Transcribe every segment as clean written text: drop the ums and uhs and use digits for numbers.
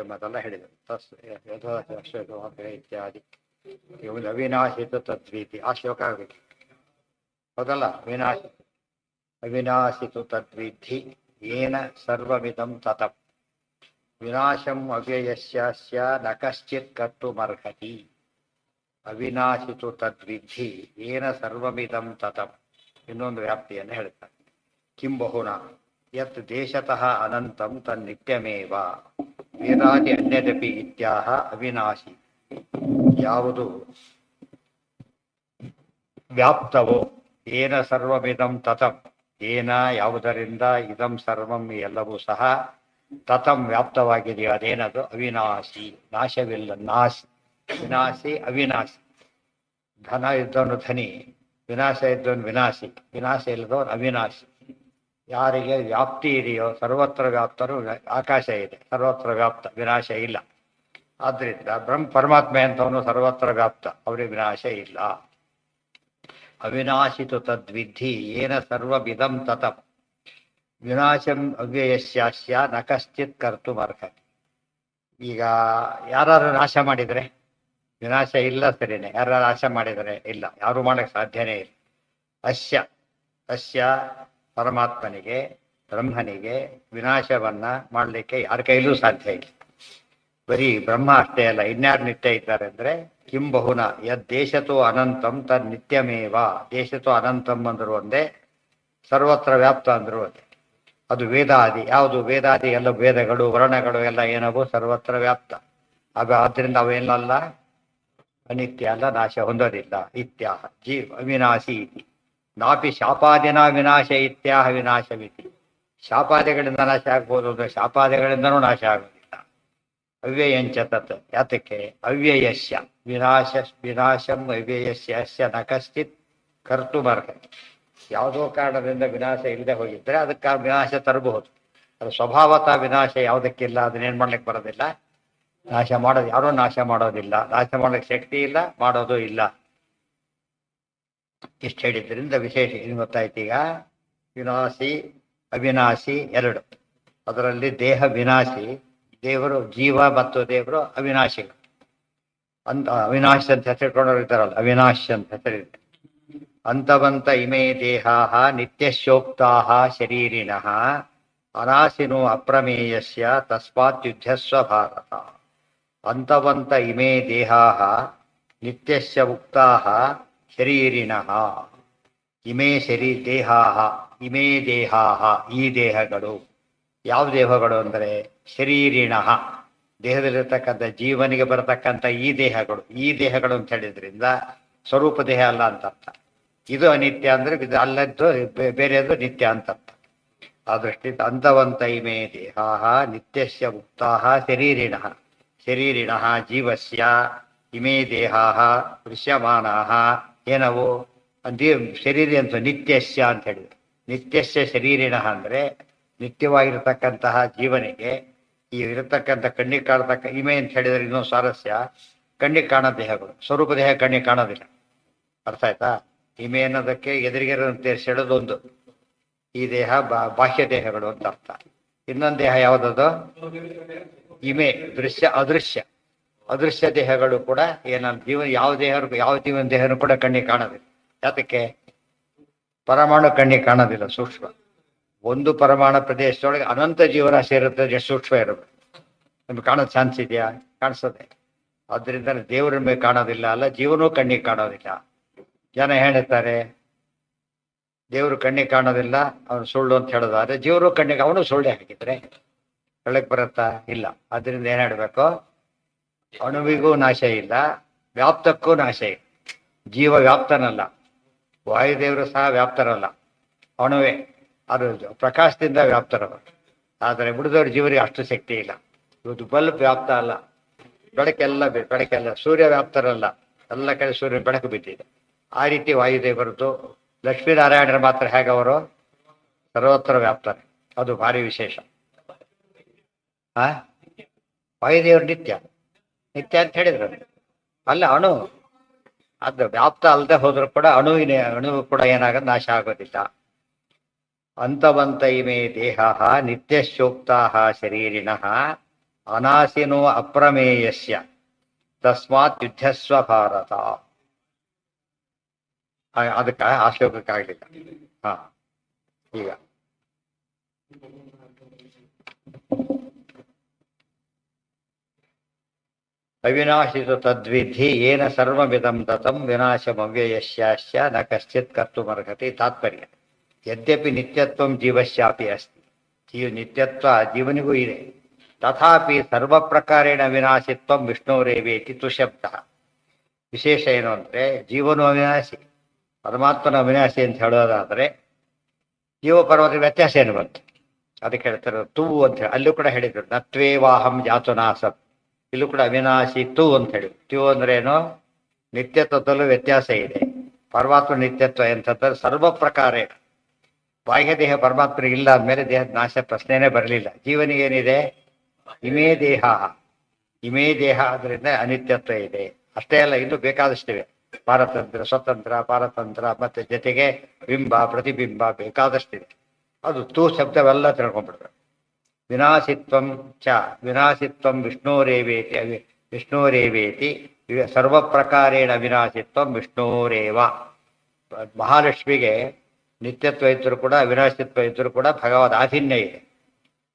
ಮೊದಲ ಹೇಳಿದರು ಇತ್ಯಾದಿ ಇವುದು ಅವಿನಾಶಿತ ತದ್ವೀತಿ ಆ ಶ್ಲೋಕ ಆಗಬೇಕು ಹೌದಲ್ಲ. ಅವಿನಾಶಿತು ತದ್ವಿಧಿ ಏನ ಸರ್ವಮಿದಂ ತತಂ ವಿನಾಶಂ ಅವ್ಯಯಸ್ಯ ನ ಕಶ್ಚಿತ್ ಕರ್ತುಮರ್ಹತಿ. ಅವಿನಾಶಿತು ತದ್ವಿಧಿ ಏನ ಸರ್ವಮಿದಂ ತತಂ ಇನ್ನೊಂದು ವ್ಯಾಪ್ತಿಯನ್ನು ಹೇಳ್ತಾರೆ. ಕಿಂ ಬಹುನ ಯತ್ ದೇಶತಃ ಅನಂತಂ ತನ್ನಿತ್ಯಮೇವ ವೇದಾದಿ ಅನ್ಯದಪಿ ಇತ್ಯಾಹ ಅವಿನಾಶಿ. ಯಾವುದು ವ್ಯಾಪ್ತವೋ ಏನ ಸರ್ವಮಿದಂ ತತಂ ಏನ ಯಾವುದರಿಂದ ಇದಂ ಸರ್ವಂ ಎಲ್ಲವೂ ಸಹ ತತಂ ವ್ಯಾಪ್ತವಾಗಿದೆಯೋ ಅದೇನದು ಅವಿನಾಶಿ, ನಾಶವಿಲ್ಲ. ವಿನಾಶಿ ಅವಿನಾಶಿ. ಧನ ಇದ್ದವನು ಧನಿ, ವಿನಾಶ ಇದ್ದವನು ವಿನಾಶಿ, ವಿನಾಶ ಇಲ್ಲದವನು ಅವಿನಾಶಿ. ಯಾರಿಗೆ ವ್ಯಾಪ್ತಿ ಇದೆಯೋ ಸರ್ವತ್ರ ವ್ಯಾಪ್ತರು, ಆಕಾಶ ಇದೆ ಸರ್ವತ್ರ ವ್ಯಾಪ್ತ, ವಿನಾಶ ಇಲ್ಲ. ಆದ್ದರಿಂದ ಪರಮಾತ್ಮ ಅಂತವನು ಸರ್ವತ್ರ ವ್ಯಾಪ್ತ, ಅವರಿಗೆ ವಿನಾಶ ಇಲ್ಲ. ಅವಿನಾಶಿತು ತದ್ವಿಧಿ ಏನ ಸರ್ವವಿದಂ ತತಂ ವಿನಾಶಂ ಅವ್ಯಯಸ್ಯ ನ ಕಶ್ಚಿತ್ ಕರ್ತುಮರ್ಹತಿ. ಈಗ ಯಾರು ನಾಶ ಮಾಡಿದರೆ ವಿನಾಶ ಇಲ್ಲ, ಸರಿನೇ. ಯಾರು ನಾಶ ಮಾಡಿದರೆ ಇಲ್ಲ, ಯಾರು ಮಾಡಕ್ಕೆ ಸಾಧ್ಯನೇ ಇಲ್ಲ. ಅಸ್ಯ ಪರಮಾತ್ಮನಿಗೆ ಬ್ರಹ್ಮನಿಗೆ ವಿನಾಶವನ್ನ ಮಾಡಲಿಕ್ಕೆ ಯಾರ ಕೈಲೂ ಸಾಧ್ಯ ಇಲ್ಲ. ಬರೀ ಬ್ರಹ್ಮ ಅಷ್ಟೇ ಅಲ್ಲ, ಇನ್ಯಾರು ನಿತ್ಯ ಇದ್ದಾರೆ ಅಂದ್ರೆ ಕಿಂ ಬಹುನ ಯದ್ ದೇಶತೋ ಅನಂತಂ ತದ್ ನಿತ್ಯಮೇವ. ದೇಶತೋ ಅನಂತಂ ಅಂದ್ರು ಒಂದೇ, ಸರ್ವತ್ರ ವ್ಯಾಪ್ತ ಅಂದ್ರು ಒಂದೇ. ಅದು ವೇದಾದಿ. ಯಾವುದು ವೇದಾದಿ? ಎಲ್ಲ ವೇದಗಳು ವರ್ಣಗಳು ಎಲ್ಲ ಏನವು ಸರ್ವತ್ರ ವ್ಯಾಪ್ತ. ಆದ್ದರಿಂದ ಅವೇನಲ್ಲ ಅನಿತ್ಯ ಅಲ್ಲ, ನಾಶ ಹೊಂದೋದಿಲ್ಲ. ಇತ್ಯಾಹ ಅವಿನಾಶಿ ಇತಿ ನಾಪಿ ಶಾಪಾದಿನ ವಿನಾಶ ಇತ್ಯಾಹ ವಿನಾಶವಿತಿ. ಶಾಪಾದಿಗಳಿಂದ ನಾಶ ಆಗ್ಬೋದು ಅಂದ್ರೆ ಶಾಪಾದಿಗಳಿಂದನೂ ನಾಶ ಆಗೋದಿಲ್ಲ. ಅವ್ಯಯಂಚ ತತ್ ಯಾತಕ್ಕೆ ಅವ್ಯಯಸ್ಯ ವಿನಾಶಂ ಅವ್ಯಯಸ್ಯ ನ ಕಶ್ಚಿತ್ ಕರ್ತುಮರ್ಹತಿ. ಯಾವುದೋ ಕಾರಣದಿಂದ ವಿನಾಶ ಇಲ್ಲದೆ ಹೋಗಿದ್ರೆ ಅದಕ್ಕೆ ವಿನಾಶ ತರಬಹುದು. ಅದು ಸ್ವಭಾವತಃ ವಿನಾಶ ಯಾವುದಕ್ಕಿಲ್ಲ, ಅದನ್ನೇನು ಮಾಡ್ಲಿಕ್ಕೆ ಬರೋದಿಲ್ಲ, ನಾಶ ಮಾಡೋದು. ಯಾರೂ ನಾಶ ಮಾಡೋದಿಲ್ಲ, ನಾಶ ಮಾಡ್ಲಿಕ್ಕೆ ಶಕ್ತಿ ಇಲ್ಲ, ಮಾಡೋದು ಇಲ್ಲ. ಇಷ್ಟು ಹೇಳಿದ್ರಿಂದ ವಿಶೇಷ ಏನು ಗೊತ್ತಾಯ್ತು ಈಗ. ವಿನಾಶಿ ಅವಿನಾಶಿ ಎರಡು. ಅದರಲ್ಲಿ ದೇಹ ವಿನಾಶಿ, ದೇವರು ಜೀವ ಮತ್ತು ದೇವರು ಅವಿನಾಶಿಗಳು ಅಂತ. ಅವಿನಾಶಿ ಅಂತ ಹೆಸರಿಕೊಂಡವ್ರು ಇದ್ದಾರಲ್ಲ, ಅವಿನಾಶಿ ಅಂತ ಹೆಸರಿದೆ. ಅಂತವಂತ ಇಮೇ ದೇಹಾಃ ನಿತ್ಯಶೋಕ್ತಾಃ ಶರೀರಿಣಃ ಅನಾಶಿನೋ ಅಪ್ರಮೇಯಸ್ಯ ತಸ್ಮಾತ್ ಯುದ್ಧಸ್ವ ಭಾರತ. ಅಂತವಂತ ಇಮೇ ದೇಹಾಃ ನಿತ್ಯಸ್ಯ ಉಕ್ತಾಃ ಶರೀರಿಣಃ. ಇಮೇ ದೇಹಾಃ, ಇಮೇ ದೇಹಾಃ ಈ ದೇಹಗಳು. ಯಾವ ದೇಹಗಳು ಅಂದರೆ ಶರೀರಿಣಃ, ದೇಹದಲ್ಲಿರ್ತಕ್ಕಂಥ ಜೀವನಿಗೆ ಬರತಕ್ಕಂಥ ಈ ದೇಹಗಳು. ಈ ದೇಹಗಳು ಅಂತ ಹೇಳಿದ್ರಿಂದ ಸ್ವರೂಪ ದೇಹ ಅಲ್ಲ ಅಂತ ಅರ್ಥ. ಇದು ಅನಿತ್ಯ ಅಂದ್ರೆ ಇದು ಅಲ್ಲದ್ದು, ಬೇರೆಯದು ನಿತ್ಯ ಅಂತ ಅರ್ಥ. ಆ ದೃಷ್ಟಿಯಿಂದ ಅಂತವಂತ ಇಮೇ ದೇಹಾಃ ನಿತ್ಯಸ್ಯ ಮುಕ್ತಾಃ ಶರೀರಿಣಃ. ಶರೀರಿಣಃ ಜೀವಸ್ಯ ಇಮೇ ದೇಹಾಃ ದೃಶ್ಯಮಾನಾಃ ಏನವು ಶರೀರಿ ಅಂತ ನಿತ್ಯಸ್ಯ ಅಂತ ಹೇಳಿದ್ರು. ನಿತ್ಯಸ್ಯ ಶರೀರಿಣಃ ಅಂದ್ರೆ ನಿತ್ಯವಾಗಿರತಕ್ಕಂತಹ ಜೀವನಿಗೆ ಈ ಇರತಕ್ಕಂಥ ಕಣ್ಣಿಗೆ ಕಾಣತಕ್ಕ ಇಮೆ ಅಂತ ಹೇಳಿದ್ರೆ ಇನ್ನೊಂದು ಸ್ವಾರಸ್ಯ. ಕಣ್ಣಿಗೆ ಕಾಣೋ ದೇಹಗಳು, ಸ್ವರೂಪ ದೇಹ ಕಣ್ಣಿಗೆ ಕಾಣೋದಿಲ್ಲ. ಅರ್ಥ ಆಯ್ತಾ? ಇಮೆ ಅನ್ನೋದಕ್ಕೆ ಎದುರಿಗೆ ಹೇಳೋದೊಂದು, ಈ ದೇಹ ಬಾಹ್ಯ ದೇಹಗಳು ಅಂತ ಅರ್ಥ. ಇನ್ನೊಂದು ದೇಹ ಯಾವುದದು? ಇಮೆ ದೃಶ್ಯ ಅದೃಶ್ಯ. ಅದೃಶ್ಯ ದೇಹಗಳು ಕೂಡ ಏನಂತ ಜೀವನ ಯಾವ ಜೀವನ ದೇಹನೂ ಕೂಡ ಕಣ್ಣಿಗೆ ಕಾಣೋದಿಲ್ಲ. ಯಾತಕ್ಕೆ? ಪರಮಾಣು ಕಣ್ಣಿಗೆ ಕಾಣೋದಿಲ್ಲ, ಸೂಕ್ಷ್ಮ. ಒಂದು ಪರಮಾಣು ಪ್ರದೇಶದೊಳಗೆ ಅನಂತ ಜೀವರಾಶಿ ಇರುತ್ತೆ, ಎಷ್ಟು ಸೂಕ್ಷ್ಮ ಇರಬೇಕು. ನಮ್ಗೆ ಕಾಣೋದು ಚಾನ್ಸ್ ಇದೆಯಾ? ಕಾಣಿಸೋದೆ. ಆದ್ದರಿಂದ ದೇವರ ಮೇಲೆ ಕಾಣೋದಿಲ್ಲ ಅಲ್ಲ, ಜೀವನೂ ಕಣ್ಣಿಗೆ ಕಾಣೋದಿಲ್ಲ. ಜನ ಹೇಳ್ತಾರೆ ದೇವರು ಕಣ್ಣಿಗೆ ಕಾಣೋದಿಲ್ಲ, ಅವನು ಸುಳ್ಳು ಅಂತ ಹೇಳೋದಾದ್ರೆ ಜೀವರು ಕಣ್ಣಿಗೆ ಅವನು ಸುಳ್ಳೆ ಹಾಕಿದ್ರೆ ಹೇಳಕ್ ಬರುತ್ತಾ? ಇಲ್ಲ. ಅದರಿಂದ ಏನ್ ಹೇಳ್ಬೇಕು? ಅಣುವಿಗೂ ನಾಶ ಇಲ್ಲ, ವ್ಯಾಪ್ತಕ್ಕೂ ನಾಶ ಇಲ್ಲ. ಜೀವ ವ್ಯಾಪ್ತನಲ್ಲ, ವಾಯುದೇವರು ಸಹ ವ್ಯಾಪ್ತರಲ್ಲ, ಅಣುವೆ. ಅದು ಪ್ರಕಾಶದಿಂದ ವ್ಯಾಪ್ತರವರು. ಆದರೆ ಉಳಿದವ್ರ ಜೀವರಿಗೆ ಅಷ್ಟು ಶಕ್ತಿ ಇಲ್ಲ. ಇವತ್ತು ಬಲ್ಬ್ ವ್ಯಾಪ್ತ ಅಲ್ಲ, ಬೆಳಕೆಲ್ಲ ಬೆಳಕೆಲ್ಲ ಸೂರ್ಯ ವ್ಯಾಪ್ತರಲ್ಲ, ಎಲ್ಲ ಕಡೆ ಸೂರ್ಯನ ಬೆಳಕು ಬಿದ್ದಿದೆ. ಆ ರೀತಿ ವಾಯುದೇವರದ್ದು. ಲಕ್ಷ್ಮೀನಾರಾಯಣರು ಮಾತ್ರ ಹೇಗೆ ಅವರು ಸರ್ವತ್ರ ವ್ಯಾಪ್ತಾರೆ, ಅದು ಭಾರಿ ವಿಶೇಷ. ಆ ವಾಯುದೇವರು ನಿತ್ಯ ನಿತ್ಯ ಅಂತ ಹೇಳಿದ್ರು. ಅಲ್ಲ ಅಣು ಅದು ವ್ಯಾಪ್ತ ಅಲ್ಲದೆ ಹೋದ್ರು ಕೂಡ ಅಣು ಕೂಡ ಏನಾಗೋದು, ನಾಶ ಆಗೋದಿಲ್ಲ. ಅಂತವಂತ ಇಮೇ ದೇಹ ನಿತ್ಯಶೋಕ್ತಾ ಶರೀರಿಣಃ ಅನಾಸಿನೋ ಅಪ್ರಮೇಯಸ್ಯ ತಸ್ಮಾತ್ ಯುದ್ಧಸ್ವ ಭಾರತ. ಅದಕ್ಕ ಆ ಶ್ಲೋಕಕ್ಕಾಗಲಿಲ್ಲ. ಹಾ, ಈಗ ಅವಿನಾಶಿತು ತದ್ವಿಧಿ ಏನ ಸರ್ವಮಿದಂ ದತಂ ವಿನಾಶಮವ್ಯಯಸ್ಯಾಸ್ಯ ನ ಕಶ್ಚಿತ್ ಕರ್ತುಮರ್ಹತಿ. ತಾತ್ಪರ್ಯ: ಯದ್ಯಪಿ ನಿತ್ಯತ್ವಂ ಜೀವಸ್ಯಾಪಿ ಅಸ್ತಿ, ನಿತ್ಯತ್ವ ಜೀವನಿಗೂ ಇದೆ. ತಥಾಪಿ ಸರ್ವ ಪ್ರಕಾರೇಣ ವಿನಾಶಿತ್ವಂ ವಿಷ್ಣುರೇವೇತಿ ತುಶಬ್ದ. ವಿಶೇಷ ಏನು ಅಂದರೆ, ಜೀವನು ಅವಿನಾಶಿ, ಪರಮಾತ್ಮನ ಅವಿನಾಶಿ ಅಂತ ಹೇಳೋದಾದರೆ ಜೀವ ಪರಮಾತ್ಮ ವ್ಯತ್ಯಾಸ ಏನು ಬಂತು ಅದಕ್ಕೆ ಹೇಳ್ತಾರೆ ತೂ ಅಂತ ಹೇಳಿ. ಅಲ್ಲೂ ಕೂಡ ಹೇಳಿದ್ರು ನತ್ವೇವಾಹಂ ಜಾತುನಾಸಂ, ಇಲ್ಲೂ ಕೂಡ ಅವಿನಾಶಿ ತೂ ಅಂತ ಹೇಳಿ. ತ್ಯೂ ಅಂದ್ರೇನು, ನಿತ್ಯತ್ವದಲ್ಲೂ ವ್ಯತ್ಯಾಸ ಇದೆ. ಪರಮಾತ್ಮ ನಿತ್ಯತ್ವ ಎಂತಂದ್ರೆ ಸರ್ವ ಪ್ರಕಾರ. ಬಾಹ್ಯ ದೇಹ ಪರಮಾತ್ಮನಿಗೆ ಇಲ್ಲ ಅಂದಮೇಲೆ ದೇಹದ ನಾಶ ಪ್ರಶ್ನೆನೇ ಬರಲಿಲ್ಲ. ಜೀವನಿಗೇನಿದೆ, ಇಮೇ ದೇಹ, ಇಮೇ ದೇಹ ಅದರಿಂದ ಅನಿತ್ಯತ್ವ ಇದೆ. ಅಷ್ಟೇ ಅಲ್ಲ, ಇನ್ನೂ ಬೇಕಾದಷ್ಟಿವೆ. ಪಾರತಂತ್ರ, ಸ್ವತಂತ್ರ, ಪಾರತಂತ್ರ, ಮತ್ತೆ ಜೊತೆಗೆ ಬಿಂಬ ಪ್ರತಿಬಿಂಬ ಬೇಕಾದಷ್ಟಿದೆ. ಅದು ತೂ ಶಬ್ದವೆಲ್ಲ ತಿಳ್ಕೊಂಡ್ಬಿಡ್ತಾರೆ. ವಿನಾಶಿತ್ವಂ ಚ ವಿನಾಶಿತ್ವಂ ವಿಷ್ಣೋರೇವೇತಿ, ವಿಷ್ಣೋರೇವೇತಿ ಸರ್ವ ಪ್ರಕಾರೇಣ ವಿನಾಶಿತ್ವಂ ವಿಷ್ಣೋರೇವ. ಮಹಾಲಕ್ಷ್ಮಿಗೆ ನಿತ್ಯತ್ವ ಇದ್ದರೂ ಕೂಡ ವಿನಾಶಿತ್ವ ಇದ್ದರೂ ಕೂಡ ಭಗವದ್ ಆಧೀನ್ಯ ಇದೆ.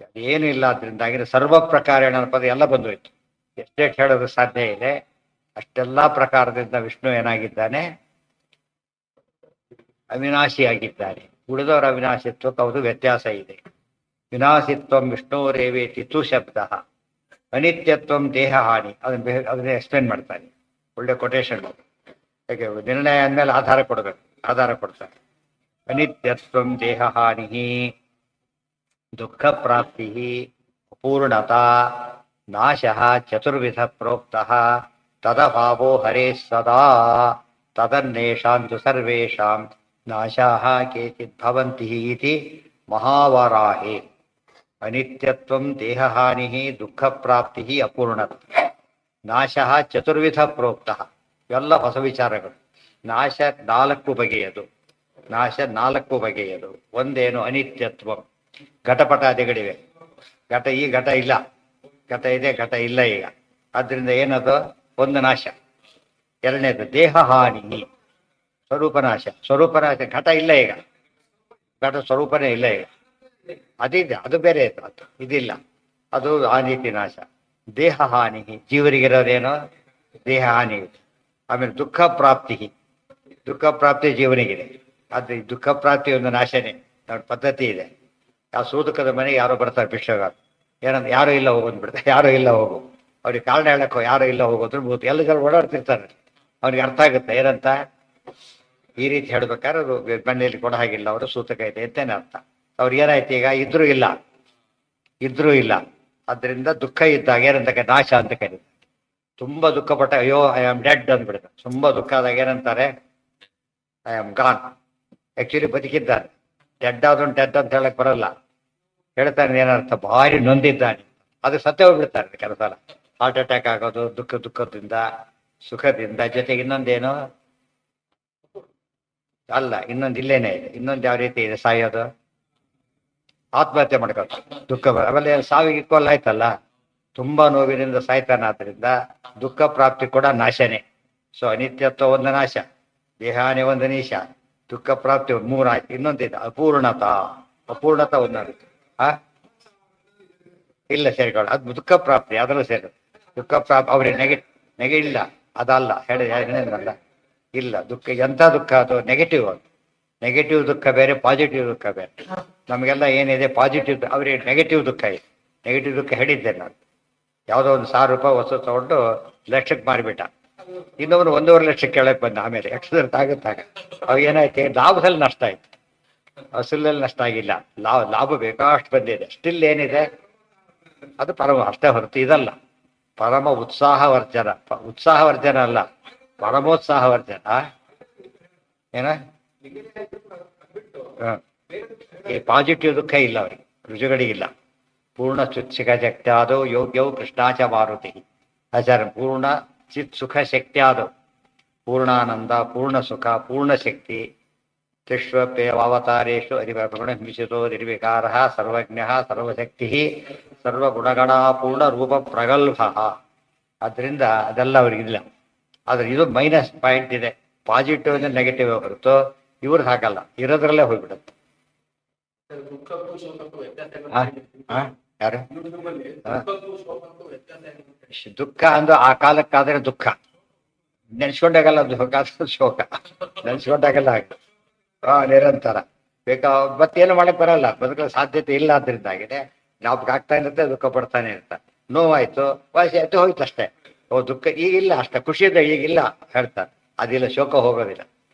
ಅದೇನು ಇಲ್ಲ, ಆದ್ರಿಂದಾಗಿ ಸರ್ವ ಪ್ರಕಾರೇಣ ಅನ್ನೋ ಪದ ಎಲ್ಲ ಬಂದೋಯ್ತು. ಎಷ್ಟೇ ಹೇಳೋದು ಸಾಧ್ಯ ಇದೆ, ಅಷ್ಟೆಲ್ಲ ಪ್ರಕಾರದಿಂದ ವಿಷ್ಣು ಏನಾಗಿದ್ದಾನೆ, ಅವಿನಾಶಿಯಾಗಿದ್ದಾನೆ. ಉಳಿದವರ ಅವಿನಾಶಿತ್ವಕ್ಕೆ ಹೌದು ವ್ಯತ್ಯಾಸ ಇದೆ. ವಿನಾಶಿತ್ವಂ ವಿಷ್ಣುರೇವೇತಿ ತು ಶಬ್ದ. ಅನಿತ್ಯತ್ವಂ ದೇಹ ಹಾನಿ, ಅದನ್ನ ಎಕ್ಸ್ಪ್ಲೇನ್ ಮಾಡ್ತಾರೆ. ಒಳ್ಳೆ ಕೊಟೇಶನ್. ಯಾಕೆ ನಿರ್ಣಯ ಅಂದಮೇಲೆ ಆಧಾರ ಕೊಡಬೇಕು, ಆಧಾರ ಕೊಡ್ತಾರೆ. ಅನಿತ್ಯತ್ವಂ ದೇಹ ಹಾನಿ ದುಃಖ ಪ್ರಾಪ್ತಿ ಪೂರ್ಣತಾ ನಾಶ ಚತುರ್ವಿಧ ಪ್ರೋಕ್ತಃ ತದಭಾವೋ ಹರೇ ಸದಾ ತದನ್ನೇಷಾಂತು ಸರ್ವೇಷಾಂ ನಾಶಾಃ ಕೇಚಿತ್ ಭವಂತಿ ಇತಿ ಮಹಾವರಾಹೇ. ಅನಿತ್ಯತ್ವಂ ದೇಹಹಾನಿ ದುಃಖ ಪ್ರಾಪ್ತಿ ಅಪೂರ್ಣತ ನಾಶ ಚತುರ್ವಿಧ ಪ್ರೋಕ್ತಃ. ಇವೆಲ್ಲ ಹೊಸ ವಿಚಾರಗಳು. ನಾಶ ನಾಲ್ಕು ಬಗೆಯದು, ನಾಶ ನಾಲ್ಕು ಬಗೆಯದು. ಒಂದೇನು ಅನಿತ್ಯತ್ವ, ಘಟಪಟಾದಿಗಳಿವೆ. ಈ ಘಟ ಇಲ್ಲ, ಘಟ ಇದೆ, ಘಟ ಇಲ್ಲ ಈಗ. ಆದ್ರಿಂದ ಏನದು, ಒಂದು ನಾಶ. ಎರಡನೇದು ದೇಹ ಹಾನಿ, ಸ್ವರೂಪನಾಶ. ಸ್ವರೂಪನಾಶ, ಘಟ ಇಲ್ಲ ಈಗ, ಘಟ ಸ್ವರೂಪನೇ ಇಲ್ಲ ಈಗ. ಅದಿದೆ, ಅದು ಬೇರೆ ಇತ್ತು, ಅದು ಇದಿಲ್ಲ, ಅದು ಆ ರೀತಿ ನಾಶ. ದೇಹ ಹಾನಿ, ಜೀವರಿಗಿರೋದೇನೋ ದೇಹ ಹಾನಿ ಇದೆ. ಆಮೇಲೆ ದುಃಖ ಪ್ರಾಪ್ತಿ, ದುಃಖ ಪ್ರಾಪ್ತಿ ಜೀವನಿಗಿದೆ. ಅದು ದುಃಖ ಪ್ರಾಪ್ತಿ ಒಂದು ನಾಶನೇ. ಅವ್ರ ಪದ್ಧತಿ ಇದೆ. ಯಾವ ಸೂತಕದ ಮನೆಗೆ ಯಾರೋ ಬರ್ತಾರೆ ಭಿಕ್ಷೆಗ, ಏನಂತ ಯಾರು ಇಲ್ಲ ಹೋಗೋದು ಬಿಡ್ತಾರೆ, ಯಾರು ಇಲ್ಲ ಹೋಗು. ಅವ್ರಿಗೆ ಕಾರಣ ಹೇಳಕ್ಕೋ ಯಾರು ಇಲ್ಲ ಹೋಗೋದ್ರು ಮೂತು ಎಲ್ಲ ಜನ ಓಡಾಡ್ತಿರ್ತಾರೆ. ಅವ್ರಿಗೆ ಅರ್ಥ ಆಗುತ್ತೆ ಏನಂತ. ಈ ರೀತಿ ಹೇಳ್ಬೇಕಾದ್ರೆ ಅದು ಮನೆಯಲ್ಲಿ ಕೊಡ ಹಾಗಿಲ್ಲ, ಅವರು ಸೂತಕ ಇದೆ ಅಂತೇನೆ ಅರ್ಥ. ಅವ್ರಿಗೆ ಏನಾಯ್ತು ಈಗ, ಇದ್ರೂ ಇಲ್ಲ, ಇದ್ರೂ ಇಲ್ಲ. ಅದರಿಂದ ದುಃಖ ಇದ್ದಾಗ ಏನಂತ ನಾಶ ಅಂತ ಕರೀತಾರೆ. ತುಂಬಾ ದುಃಖ ಪಟ್ಟ ಅಯ್ಯೋ ಐ ಆಮ್ ಡೆಡ್ ಅಂದ್ಬಿಡ್ತಾರೆ. ತುಂಬಾ ದುಃಖ ಆದಾಗ ಏನಂತಾರೆ, ಐ ಆಮ್ ಗಾನ್. ಆಕ್ಚುಲಿ ಬದುಕಿದ್ದಾನೆ. ಡೆಡ್ ಆದವನು ಡೆಡ್ ಅಂತ ಹೇಳಕ್ ಬರಲ್ಲ. ಹೇಳ್ತಾನೆ ಏನರ್ಥ, ಭಾರಿ ನೊಂದಿದ್ದಾನೆ. ಅದು ಸತ್ಯ ಹೋಗ್ಬಿಡ್ತಾರೆ ಕೆಲವು ಸಲ. ಹಾರ್ಟ್ ಅಟ್ಯಾಕ್ ಆಗೋದು ದುಃಖದಿಂದ, ಸುಖದಿಂದ. ಜೊತೆಗೆ ಇನ್ನೊಂದೇನು ಅಲ್ಲ, ಇನ್ನೊಂದು ಇಲ್ಲೇನೆ ಇದೆ. ಇನ್ನೊಂದು ಯಾವ ರೀತಿ ಇದೆ ಸಾಯೋದು, ಆತ್ಮಹತ್ಯೆ ಮಾಡ್ಕೋತ ದುಃಖ. ಆಮೇಲೆ ಸಾವಿಗೆ ಈಕ್ವಲ್ ಆಯ್ತಲ್ಲ, ತುಂಬಾ ನೋವಿನಿಂದ ಸಾಯ್ತಾನೆ. ಆದ್ರಿಂದ ದುಃಖ ಪ್ರಾಪ್ತಿ ಕೂಡ ನಾಶನೇ. ಸೊ ಅನಿತ್ಯತ್ವ ಒಂದು ನಾಶ, ದೇಹಾನಿ ಒಂದು ನಾಶ, ದುಃಖ ಪ್ರಾಪ್ತಿ ಮೂರಾಯ್ತು. ಇನ್ನೊಂದಿದೆ ಅಪೂರ್ಣತಾ, ಅಪೂರ್ಣತ ಒಂದಾಗುತ್ತೆ. ಇಲ್ಲ ಸೇರಿಕೊಳ್ಳ, ಅದು ದುಃಖ ಪ್ರಾಪ್ತಿ, ಅದರಲ್ಲೂ ಸೇರಿ ದುಃಖ ಪ್ರಾಪ್ತಿ. ಅವ್ರಿಗೆ ನೆಗೆ ಇಲ್ಲ, ಅದಲ್ಲ ಹೇಳಿಲ್ಲ. ಇಲ್ಲ ದುಃಖ, ಎಂಥ ದುಃಖ ಅದು, ನೆಗೆಟಿವ್. ಅದು ನೆಗೆಟಿವ್ ದುಃಖ ಬೇರೆ, ಪಾಸಿಟಿವ್ ದುಃಖ ಬೇರೆ. ನಮಗೆಲ್ಲ ಏನಿದೆ ಪಾಸಿಟಿವ್, ಅವ್ರಿಗೆ ನೆಗೆಟಿವ್ ದುಃಖ ಇದೆ. ನೆಗೆಟಿವ್ ದುಃಖ ಹೇಳಿದ್ದೆ ನಾನು. ಯಾವುದೋ ಒಂದು 1000 ರೂಪಾಯಿ ವಸ್ತು ತಗೊಂಡು ಲಕ್ಷಕ್ಕೆ ಮಾರಿಬಿಟ್ಟ, ಇನ್ನೊಬ್ರು 1.5 ಲಕ್ಷಕ್ಕೆ ಕೇಳಕ್ಕೆ ಬಂದ. ಆಮೇಲೆ ಎಕ್ಸಿಡೆಂಟ್ ಆಗುತ್ತಾಗ ಅವಾಗ ಏನಾಯ್ತು, ಲಾಭದಲ್ಲಿ ನಷ್ಟ ಆಯ್ತು. ಅಸಲಲ್ಲಿ ನಷ್ಟ ಆಗಿಲ್ಲ, ಲಾಭ ಬೇಕಾಷ್ಟು ಬಂದಿದೆ. ಸ್ಟಿಲ್ ಏನಿದೆ ಅದು ಪರಮ ಅಷ್ಟೇ ಹೊರತು ಇದಲ್ಲ. ಪರಮ ಉತ್ಸಾಹವರ್ಜನ, ಉತ್ಸಾಹವರ್ಜನ ಅಲ್ಲ, ಪರಮೋತ್ಸಾಹವರ್ಜನ. ಏನ ಈ ಪಾಸಿಟಿವ್ ದುಃಖ ಇಲ್ಲ ಅವರಿಗೆ, ರುಜುಗಡಿಗಿಲ್ಲ. ಪೂರ್ಣ ಚಿತ್ಸುಖ ಶಕ್ತಿಯಾದವು ಯೋಗ್ಯವು ಕೃಷ್ಣಾಚ ಮಾರುತಿ ಆಚಾರ್ಯ. ಪೂರ್ಣ ಚಿತ್ ಸುಖ ಶಕ್ತಿಯಾದವು, ಪೂರ್ಣಾನಂದ, ಪೂರ್ಣ ಸುಖ, ಪೂರ್ಣ ಶಕ್ತಿ. ತಿಷ್ವಪ್ಯವಾವತಾರೇಶು ಅರಿವಗುಣಮಿಸಿತೋ ನಿರ್ವಿಕಾರ ಸರ್ವಜ್ಞ ಸರ್ವಶಕ್ತಿ ಸರ್ವಗುಣಗಣ ಪೂರ್ಣ ರೂಪ ಪ್ರಗಲ್ಭ. ಆದ್ದರಿಂದ ಅದೆಲ್ಲ ಅವ್ರಿಗಿಲ್ಲ. ಆದರೆ ಇದು ಮೈನಸ್ ಪಾಯಿಂಟ್ ಇದೆ. ಪಾಸಿಟಿವ್ ಅಂದ್ರೆ ನೆಗೆಟಿವ್ ಹೊರತು ಇವ್ರದ್ದು ಹಾಕಲ್ಲ, ಇರೋದ್ರಲ್ಲೇ ಹೋಗ್ಬಿಡುತ್ತೆ. ಯಾರು ದುಃಖ ಅಂದು ಆ ಕಾಲಕ್ಕಾದ್ರೆ ದುಃಖ, ನೆನ್ಸ್ಕೊಂಡಾಗಲ್ಲ ದುಃಖ, ಶೋಕ ನೆನ್ಸ್ಕೊಂಡಾಗಲ್ಲ ಆಗ ನಿರಂತರ ಬೇಕಾ. ಮತ್ತೇನು ಮಾಡಕ್ ಬರಲ್ಲ, ಬದುಕಲು ಸಾಧ್ಯತೆ ಇಲ್ಲ. ಆದ್ರಿಂದಾಗಿದೆ ಜ್ಞಾಪಕ ಆಗ್ತಾ ಇರುತ್ತೆ, ದುಃಖ ಪಡ್ತಾನೆ ಇರ್ತಾರೆ. ನೋವಾಯ್ತು, ವಯಸ್ಸು ಆಯ್ತು, ಹೋಯ್ತು ಅಷ್ಟೇ. ಓ ದುಃಖ ಈಗಿಲ್ಲ, ಅಷ್ಟೇ ಖುಷಿ ಇದೆ ಈಗಿಲ್ಲ ಹೇಳ್ತಾರೆ. ಅದಿಲ್ಲ, ಶೋಕ ಹೋಗೋದಿಲ್ಲ.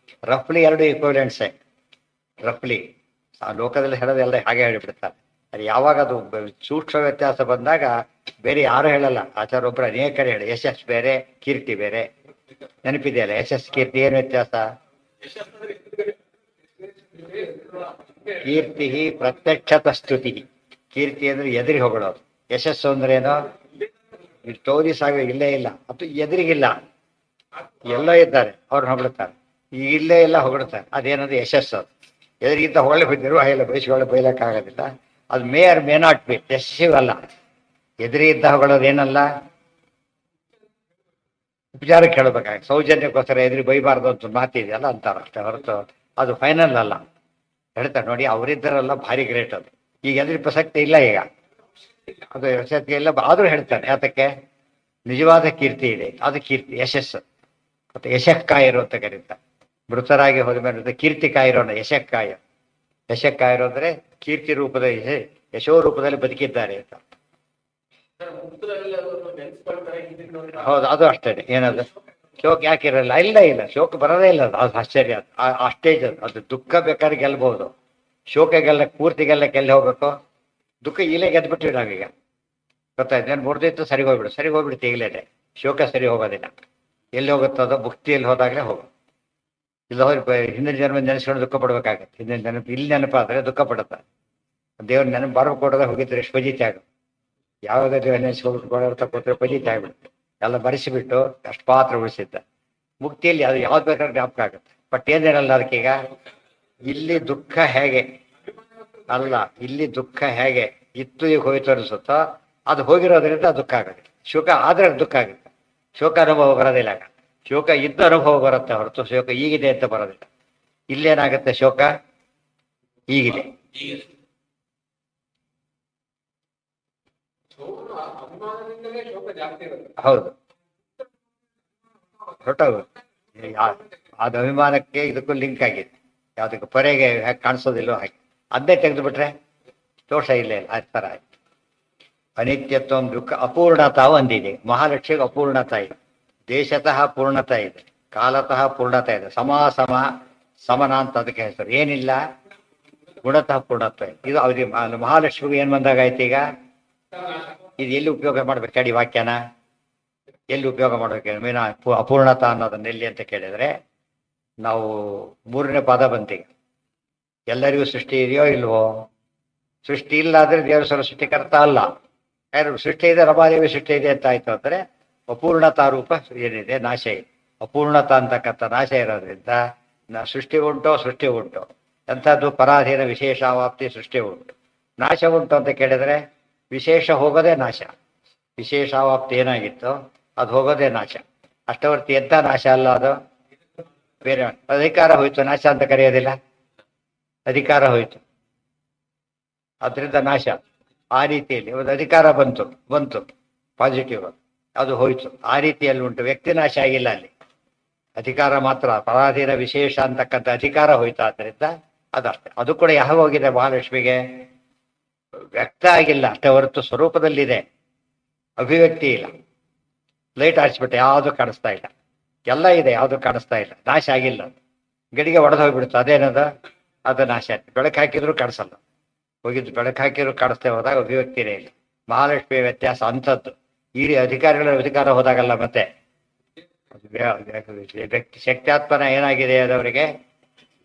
ರಫ್ಲಿ ಎರಡು ಈಕ್ವಲೆಂಟ್ಸೇ. ರಫ್ಲಿ ಆ ಲೋಕದಲ್ಲಿ ಹೇಳೋದೆಲ್ಲ ಹಾಗೆ ಹೇಳಿಬಿಡ್ತಾರೆ. ಅದು ಯಾವಾಗ ಅದು ಸೂಕ್ಷ್ಮ ವ್ಯತ್ಯಾಸ ಬಂದಾಗ ಬೇರೆ ಯಾರು ಹೇಳಲ್ಲ. ಆಚಾರ ಒಬ್ಬರು ಅನೇಕ ಕಡೆ ಹೇಳಿ, ಯಶಸ್ ಬೇರೆ ಕೀರ್ತಿ ಬೇರೆ. ನೆನಪಿದೆಯಲ್ಲ ಯಶಸ್ ಕೀರ್ತಿ ಏನು ವ್ಯತ್ಯಾಸ? ಕೀರ್ತಿ ಪ್ರತ್ಯಕ್ಷತ ಸ್ತುತಿ. ಕೀರ್ತಿ ಅಂದ್ರೆ ಎದುರಿ ಹೊಗಳೋದು. ಯಶಸ್ಸು ಅಂದ್ರೆ ಏನೋ ತೋರಿ ಸಾಗ ಇಲ್ಲೇ ಇಲ್ಲ, ಅದು ಎದುರಿಗಿಲ್ಲ, ಎಲ್ಲ ಇದ್ದಾರೆ ಅವ್ರನ್ನ ಹೊಗಳ್ತಾರೆ. ಈಗ ಇಲ್ಲೇ ಇಲ್ಲ ಹೊಗಳ್ತಾರೆ. ಅದೇನಂದ್ರೆ ಯಶಸ್ಸು. ಅದು ಎದುರಿಗಿಂತ ಹೊಳೆ ನಿರ್ವಾಹ ಇಲ್ಲ, ಬಯಸ್ಕೊಳ್ಳೆ ಬೈಲಕ್ಕಾಗೋದಿಲ್ಲ. ಅದು may or may not be, ಯಶಸ್ವಿ ಅಲ್ಲ. ಎದುರಿಗಿದ್ದ ಹೊಗಳೋದು ಏನಲ್ಲ, ಉಪಚಾರಕ್ಕೆ ಹೇಳ್ಬೇಕಾಗ ಸೌಜನ್ಯಕ್ಕೋಸ್ಕರ ಎದುರು ಬೈಬಾರ್ದು ಅಂತ ಮಾತಿದೆಯಲ್ಲ ಅಂತಾರೆ ಅಷ್ಟೇ ಹೊರತು ಅದು ಫೈನಲ್ ಅಲ್ಲ. ಹೇಳ್ತಾರೆ ನೋಡಿ, ಅವರಿದ್ದರೆಲ್ಲ ಭಾರಿ ಗ್ರೇಟ್. ಅದು ಈಗ ಎದುರಿ ಪ್ರಸಕ್ತಿ ಇಲ್ಲ, ಈಗ ಅದು ಪ್ರಸಕ್ತಿ ಇಲ್ಲ. ಆದರೂ ಹೇಳ್ತಾನೆ ಯಾತಕ್ಕೆ ನಿಜವಾದ ಕೀರ್ತಿ ಇದೆ, ಅದು ಕೀರ್ತಿ ಯಶಸ್ಸು. ಮತ್ತೆ ಯಶಕ್ಕಾಯರು ಅಂತ ಕರೀತಾರೆ. ಮೃತರಾಗಿ ಹೋದ ಮೇಲೆ ಕೀರ್ತಿ ಕಾಯಿರೋಣ, ಯಶಕ್ಕಾಯ. ಯಶಕ್ಕಾಯರು ಅಂದ್ರೆ ಕೀರ್ತಿ ರೂಪದ ಯಶೋ ರೂಪದಲ್ಲಿ ಬದುಕಿದ್ದಾರೆ ಅಂತ. ಹೌದು, ಅದು ಅಷ್ಟೇ. ಏನದು ಶೋಕ ಯಾಕಿರಲ್ಲ? ಇಲ್ಲ ಇಲ್ಲ, ಶೋಕ ಬರೋದೇ ಇಲ್ಲ. ಅದು ಆಶ್ಚರ್ಯ. ಆ ಸ್ಟೇಜ್ ಅದು ದುಃಖ ಬೇಕಾದ್ರೆ ಗೆಲ್ಬಹುದು, ಶೋಕ ಪೂರ್ತಿ ಗೆಲ್ಲಕ್ಕೆ ಎಲ್ಲಿ ಹೋಗ್ಬೇಕು? ದುಃಖ ಇಲ್ಲೇ ಗೆದ್ಬಿಟ್ವಿ ನಾವೀಗ. ಗೊತ್ತಾಯ್ತು, ನಾನು ಮುರಿದಿತ್ತು, ಸರಿ ಹೋಗ್ಬಿಡುತ್ತೆ ಈಗಲೇ. ಶೋಕ ಸರಿ ಹೋಗೋದಿಲ್ಲ. ಎಲ್ಲಿ ಹೋಗುತ್ತದೋ ಭುಕ್ತಿಯಲ್ಲಿ ಹೋದಾಗಲೇ ಹೋಗು. ಇಲ್ಲ ಹೋಗಿ ಹಿಂದಿನ ಜನ್ಮ ನೆನೆಸ್ಕೊಂಡು ದುಃಖ ಪಡ್ಬೇಕಾಗತ್ತೆ. ಹಿಂದಿನ ನೆನಪು ಇಲ್ಲಿ ನೆನಪಾದ್ರೆ ದುಃಖ ಪಡುತ್ತೆ. ದೇವ್ರ ನೆನಪು ಬರ್ಕೊಡೋದೇ ಹೋಗಿದ್ರೆ ಎಷ್ಟು ಫಜೀತಿ ಆಗುತ್ತೆ. ಯಾವುದೇ ದೇವ್ರ ನೆನೆಸ್ಕೊಬಿಟ್ಟು ಕೂತ್ರೆ ಫಜೀತಿ ಆಗ್ಬಿಡುತ್ತೆ. ಎಲ್ಲ ಬರೆಸಿಬಿಟ್ಟು ಅಷ್ಟು ಪಾತ್ರ ಉಳಿಸಿದ್ದ. ಮುಕ್ತಿಯಲ್ಲಿ ಅದು ಯಾವ್ದು ಬೇಕಾದ್ರೆ ಜ್ಞಾಪಕ ಆಗುತ್ತೆ. ಬಟ್ ಏನೇನಲ್ಲ ಅದಕ್ಕೀಗ ಇಲ್ಲಿ ದುಃಖ ಹೇಗೆ ಅಲ್ಲ, ಇಲ್ಲಿ ದುಃಖ ಹೇಗೆ ಇತ್ತು ಈಗ ಹೋಯ್ತು ಅನಿಸುತ್ತೋ ಅದು ಹೋಗಿರೋದ್ರಿಂದ ದುಃಖ ಆಗೋದಿಲ್ಲ. ಶೋಕ ಆದ್ರೆ ದುಃಖ ಆಗುತ್ತೆ. ಶೋಕ ಅನುಭವ ಬರೋದಿಲ್ಲ. ಆಗ ಶೋಕ ಇದ್ದ ಅನುಭವ ಬರುತ್ತೆ ಹೊರತು ಶೋಕ ಈಗಿದೆ ಅಂತ ಬರೋದಿಲ್ಲ. ಇಲ್ಲೇನಾಗುತ್ತೆ? ಶೋಕ ಈಗಿದೆ. ಹೌದು, ಹೊರಟೋಗುತ್ತೆ. ಅದು ಅಭಿಮಾನಕ್ಕೆ ಇದಕ್ಕೂ ಲಿಂಕ್ ಆಗಿದೆ. ಯಾವುದಕ್ಕೆ ಪೊರೆಗೆ ಹೇಗೆ ಕಾಣಿಸೋದಿಲ್ಲೋ ಹಾಗೆ ಅದನ್ನೇ ತೆಗೆದು ಬಿಟ್ರೆ ದೋಷ ಇಲ್ಲ. ಆ ಥರ ಆಯ್ತು. ಅನಿತ್ಯತ್ವ ದುಃಖ ಅಪೂರ್ಣತಾ ಒಂದಿದೆ. ಮಹಾಲಕ್ಷ್ಮಿಗೆ ಅಪೂರ್ಣತಾ ಇದೆ, ದೇಶತಃ ಪೂರ್ಣತಾ ಇದೆ, ಕಾಲತಃ ಪೂರ್ಣತಾ ಇದೆ. ಸಮನ ಅಂತ ಅದಕ್ಕೆ ಹೆಸರು. ಏನಿಲ್ಲ, ಗುಣತಃ ಪೂರ್ಣತ್ವ. ಇದು ಅವ್ರಿಗೆ ಮಹಾಲಕ್ಷ್ಮಿಗೆ ಏನು ಬಂದಾಗಾಯ್ತು ಈಗ. ಇದು ಎಲ್ಲಿ ಉಪಯೋಗ ಮಾಡ್ಬೇಕು ಹೇಳಿ ವಾಕ್ಯನ? ಎಲ್ಲಿ ಉಪಯೋಗ ಮಾಡ್ಬೇಕು? ಮೀನ ಅಪೂರ್ಣತಾ ಅನ್ನೋದನ್ನ ಎಲ್ಲಿ ಅಂತ ಕೇಳಿದ್ರೆ, ನಾವು ಮೂರನೇ ಪದ ಬಂತೀಗ. ಎಲ್ಲರಿಗೂ ಸೃಷ್ಟಿ ಇದೆಯೋ ಇಲ್ವೋ? ಸೃಷ್ಟಿ ಇಲ್ಲ ಅಂದ್ರೆ ದೇವರ ಸೃಷ್ಟಿಕರ್ತ ಅಲ್ಲ. ಯಾರು ಸೃಷ್ಟಿ ಇದೆ, ರಮಾದೇವಿ ಸೃಷ್ಟಿ ಇದೆ ಅಂತ ಆಯ್ತು ಅಂದ್ರೆ ಅಪೂರ್ಣತಾ ರೂಪ ಏನಿದೆ, ನಾಶ ಇದೆ. ಅಪೂರ್ಣತಾ ಅಂತಕ್ಕಂಥ ನಾಶ ಇರೋದ್ರಿಂದ ಸೃಷ್ಟಿ ಉಂಟು. ಎಂಥದ್ದು ಪರಾಧೀನ ವಿಶೇಷಾವಾಪ್ತಿ ಸೃಷ್ಟಿ ಉಂಟು. ನಾಶ ಉಂಟು ಅಂತ ಕೇಳಿದ್ರೆ ವಿಶೇಷ ಹೋಗೋದೇ ನಾಶ. ವಿಶೇಷಾವಾಪ್ತಿ ಏನಾಗಿತ್ತು ಅದು ಹೋಗೋದೇ ನಾಶ. ಅಷ್ಟವರ್ತಿ ಎಂಥ ನಾಶ ಅಲ್ಲ, ಅದು ಬೇರೆ. ಅಧಿಕಾರ ಹೋಯ್ತು, ನಾಶ ಅಂತ ಕರೆಯೋದಿಲ್ಲ. ಅಧಿಕಾರ ಹೋಯ್ತು, ಅದರಿಂದ ನಾಶ. ಆ ರೀತಿಯಲ್ಲಿ ಒಂದು ಅಧಿಕಾರ ಬಂತು ಪಾಸಿಟಿವ್, ಅದು ಹೋಯ್ತು. ಆ ರೀತಿಯಲ್ಲಿ ಉಂಟು. ವ್ಯಕ್ತಿ ನಾಶ ಆಗಿಲ್ಲ, ಅಲ್ಲಿ ಅಧಿಕಾರ ಮಾತ್ರ. ಪರಾಧೀನ ವಿಶೇಷ ಅಂತಕ್ಕಂಥ ಅಧಿಕಾರ ಹೋಯ್ತು. ಆದ್ದರಿಂದ ಅದಷ್ಟೇ. ಅದು ಕೂಡ ಯಾವ ಹೋಗಿದೆ ಮಹಾಲಕ್ಷ್ಮಿಗೆ? ವ್ಯಕ್ತ ಆಗಿಲ್ಲ ಅಷ್ಟೇ ಹೊರತು ಸ್ವರೂಪದಲ್ಲಿದೆ, ಅಭಿವ್ಯಕ್ತಿ ಇಲ್ಲ. ಲೈಟ್ ಹಾರಿಸ್ಬಿಟ್ಟೆ, ಯಾವುದು ಕಾಣಿಸ್ತಾ ಇಲ್ಲ. ಎಲ್ಲ ಇದೆ, ಯಾವುದು ಕಾಣಿಸ್ತಾ ಇಲ್ಲ. ನಾಶ ಆಗಿಲ್ಲ. ಗಡಿಗೆ ಒಡೆದು ಹೋಗ್ಬಿಡುತ್ತೆ. ಅದೇನದು? ಅದು ನಾಶ ಆಯ್ತು. ಬೆಳಕು ಹಾಕಿದ್ರು ಕಾಣಿಸಲ್ಲ, ಹೋಗಿದ್ದು ಬೆಳಕು ಹಾಕಿದ್ರು ಕಾಣಿಸ್ತೇ ಹೋದಾಗ ಅಭಿವ್ಯಕ್ತಿನೇ ಇಲ್ಲ. ಮಹಾಲಕ್ಷ್ಮಿ ವ್ಯತ್ಯಾಸ ಅಂಥದ್ದು. ಈ ಅಧಿಕಾರಿಗಳ ಅಧಿಕಾರ ಹೋದಾಗಲ್ಲ ಮತ್ತೆ ವ್ಯಕ್ತಿ ಶಕ್ತ್ಯಾತ್ಮನ ಏನಾಗಿದೆ ಅದವರಿಗೆ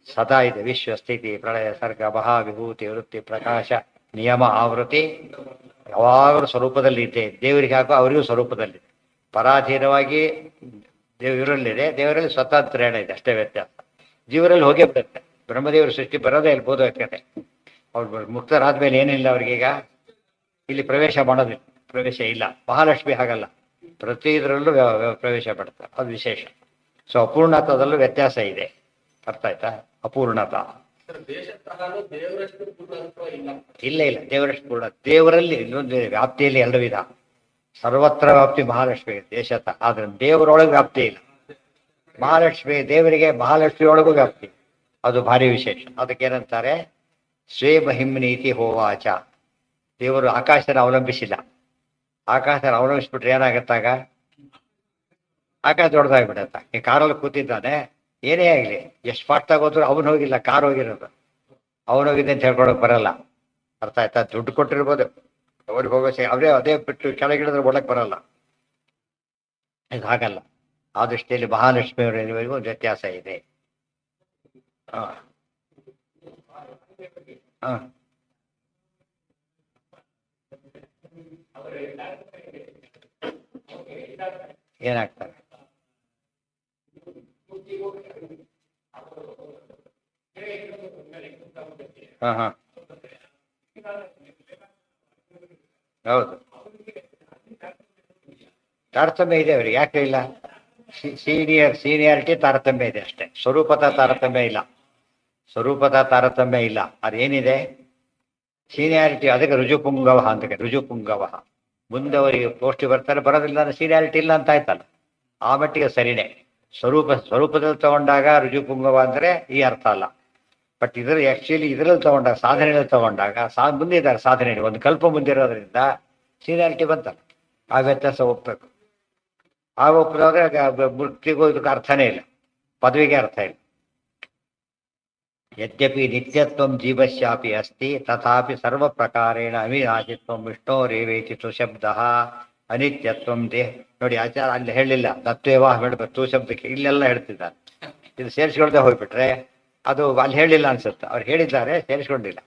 ಸದಾ ಇದೆ. ವಿಶ್ವ ಸ್ಥಿತಿ ಪ್ರಳಯ ಸರ್ಗ ಮಹಾ ವಿಭೂತಿ ವೃತ್ತಿ ಪ್ರಕಾಶ ನಿಯಮ ಆವೃತ್ತಿ ಯಾವಾಗಲೂ ಸ್ವರೂಪದಲ್ಲಿ ಇದೆ. ದೇವರಿಗೆ ಹಾಕೋ ಅವರಿಗೂ ಸ್ವರೂಪದಲ್ಲಿದೆ. ಪರಾಧೀನವಾಗಿ ಇವರಲ್ಲಿದೆ, ದೇವರಲ್ಲಿ ಸ್ವತಂತ್ರ ಇದೆ, ಅಷ್ಟೇ ವ್ಯತ್ಯಾಸ. ಜೀವರಲ್ಲಿ ಹೋಗೇ ಬಿಡುತ್ತೆ. ಬ್ರಹ್ಮದೇವರ ಸೃಷ್ಟಿ ಬರೋದೇ ಇಲ್ಲಿ ಬೋಧಕತೆ. ಅವ್ರು ಮುಕ್ತರಾದ್ಮೇಲೆ ಏನಿಲ್ಲ ಅವ್ರಿಗೀಗ ಇಲ್ಲಿ ಪ್ರವೇಶ ಮಾಡೋದಿಲ್ಲ, ಪ್ರವೇಶ ಇಲ್ಲ. ಮಹಾಲಕ್ಷ್ಮಿ ಹಾಗಲ್ಲ, ಪ್ರತಿ ಇದರಲ್ಲೂ ಪ್ರವೇಶ ಪಡ್ತಾರೆ, ಅದು ವಿಶೇಷ. ಸೊ ಅಪೂರ್ಣತದಲ್ಲೂ ವ್ಯತ್ಯಾಸ ಇದೆ. ಅರ್ಥ ಆಯ್ತಾ? ಅಪೂರ್ಣತ ಇಲ್ಲ ಇಲ್ಲ, ದೇವರಷ್ಟು ಪೂರ್ಣ. ದೇವರಲ್ಲಿ ಇನ್ನೊಂದು ವ್ಯಾಪ್ತಿಯಲ್ಲಿ ಎರಡು ವಿಧ. ಸರ್ವತ್ರ ವ್ಯಾಪ್ತಿ ಮಹಾಲಕ್ಷ್ಮಿ ದೇಶತ, ಆದ್ರೆ ದೇವರೊಳಗೆ ವ್ಯಾಪ್ತಿ ಇಲ್ಲ. ಮಹಾಲಕ್ಷ್ಮಿ ದೇವರಿಗೆ ಮಹಾಲಕ್ಷ್ಮಿ ಒಳಗೂ ವ್ಯಾಪ್ತಿ, ಅದು ಭಾರಿ ವಿಶೇಷ. ಅದಕ್ಕೇನಂತಾರೆ ಸ್ವೇ ಮಹಿಮ್ನೀತಿ ಹೋವಾಚ. ದೇವರು ಆಕಾಶನ ಅವಲಂಬಿಸಿಲ್ಲ. ಆಕಾಶನ ಅವಲಂಬಿಸ್ಬಿಟ್ರೆ ಏನಾಗತ್ತಾಗ? ಆಕಾಶ ದೊಡ್ಡದಾಗ್ಬಿಡತ್ತ. ಈ ಕಾರಲ್ಲಿ ಕೂತಿದ್ದಾನೆ, ಏನೇ ಆಗಲಿ ಎಷ್ಟು ಫಾಸ್ಟ್ ಆಗೋದ್ರು ಅವನು ಹೋಗಿಲ್ಲ, ಕಾರ್ ಹೋಗಿರೋದು. ಅವನು ಹೋಗಿದೆ ಅಂತ ಹೇಳ್ಕೊಳಕ್ ಬರಲ್ಲ. ಅರ್ಥ ಆಯ್ತಾ? ದುಡ್ಡು ಕೊಟ್ಟಿರ್ಬೋದು, ಅವ್ರಿಗೆ ಹೋಗೋ ಅವರೇ ಅದೇ ಬಿಟ್ಟು ಕೆಳಗಿಳಿದ್ರೆ ಒಳಗೆ ಬರಲ್ಲ. ಇದು ಹಾಗಲ್ಲ. ಆ ದೃಷ್ಟಿಯಲ್ಲಿ ಮಹಾಲಕ್ಷ್ಮಿಯವರಿಗೂ ವ್ಯತ್ಯಾಸ ಇದೆ. ಹ ಹ ಏನಾಗ್ತಾರೆ? ಹಾ ಹಾ ಹೌದು, ತಾರತಮ್ಯ ಇದೆ ಅವ್ರಿಗೆ. ಯಾಕೆ ಇಲ್ಲ? ಸೀನಿಯಾರಿಟಿ ತಾರತಮ್ಯ ಇದೆ ಅಷ್ಟೇ, ಸ್ವರೂಪದ ತಾರತಮ್ಯ ಇಲ್ಲ. ಸ್ವರೂಪದ ತಾರತಮ್ಯ ಇಲ್ಲ. ಅದೇನಿದೆ ಸೀನಿಯಾರಿಟಿ. ಅದಕ್ಕೆ ರುಜುಪುಂಗವ ಅಂತ, ರುಜುಪುಂಗವ. ಮುಂದೆ ಅವರಿಗೆ ಪೋಸ್ಟ್ ಬರ್ತಾರೆ, ಬರೋದಿಲ್ಲ ಅಂದ್ರೆ ಸೀನಿಯಾರಿಟಿ ಇಲ್ಲ ಅಂತ ಆಯ್ತಲ್ಲ. ಆ ಮಟ್ಟಿಗೆ ಸರಿನೇ. ಸ್ವರೂಪದಲ್ಲಿ ತಗೊಂಡಾಗ ರುಜುಪುಂಗವ ಅಂದ್ರೆ ಈ ಅರ್ಥ ಅಲ್ಲ. ಬಟ್ ಇದ್ರ ಆಕ್ಚುಲಿ ಇದರಲ್ಲಿ ತಗೊಂಡಾಗ, ಸಾಧನೆಯಲ್ಲಿ ತಗೊಂಡಾಗ ಮುಂದೆ ಇದ್ದಾರೆ ಸಾಧನೆಯಲ್ಲಿ, ಒಂದು ಕಲ್ಪ ಮುಂದಿರೋದ್ರಿಂದ ಸೀನಿಯಾರಿಟಿ ಬಂತಲ್ಲ. ಆ ವ್ಯತ್ಯಾಸ ಒಪ್ಪಬೇಕು. ಆಗ ಒಪ್ಪದಾದ್ರೆ ವೃತ್ತಿಗೂ ಇದಕ್ಕೆ ಅರ್ಥನೇ ಇಲ್ಲ, ಪದವಿಗೆ ಅರ್ಥ ಇಲ್ಲ. ಯದ್ಯಪಿ ನಿತ್ಯತ್ವಂ ಜೀವಶ್ಯಾಪಿ ಅಸ್ತಿ ತಥಾಪಿ ಸರ್ವ ಪ್ರಕಾರೇಣ ಅವಿನಾಶಿತ್ವಂ ವಿಷ್ಣೋರೇವೇತಿ ಶಬ್ದ ಅನಿತ್ಯತ್ವಂ ದೇಹ. ನೋಡಿ ಆಚಾರ ಅಲ್ಲಿ ಹೇಳಿಲ್ಲ, ತತ್ವೇವ ಹೇಳ್ಬೇಕು ತು ಶಬ್ದಕ್ಕೆ, ಇಲ್ಲೆಲ್ಲ ಹೇಳ್ತಿದ್ದಾರೆ. ಇದು ಸೇರಿಸ್ಕೊಳ್ದೆ ಹೋಗ್ಬಿಟ್ರೆ ಅದು ಅಲ್ಲಿ ಹೇಳಿಲ್ಲ ಅನ್ಸುತ್ತೆ. ಅವ್ರು ಹೇಳಿದ್ದಾರೆ, ಸೇರಿಸ್ಕೊಂಡಿಲ್ಲ.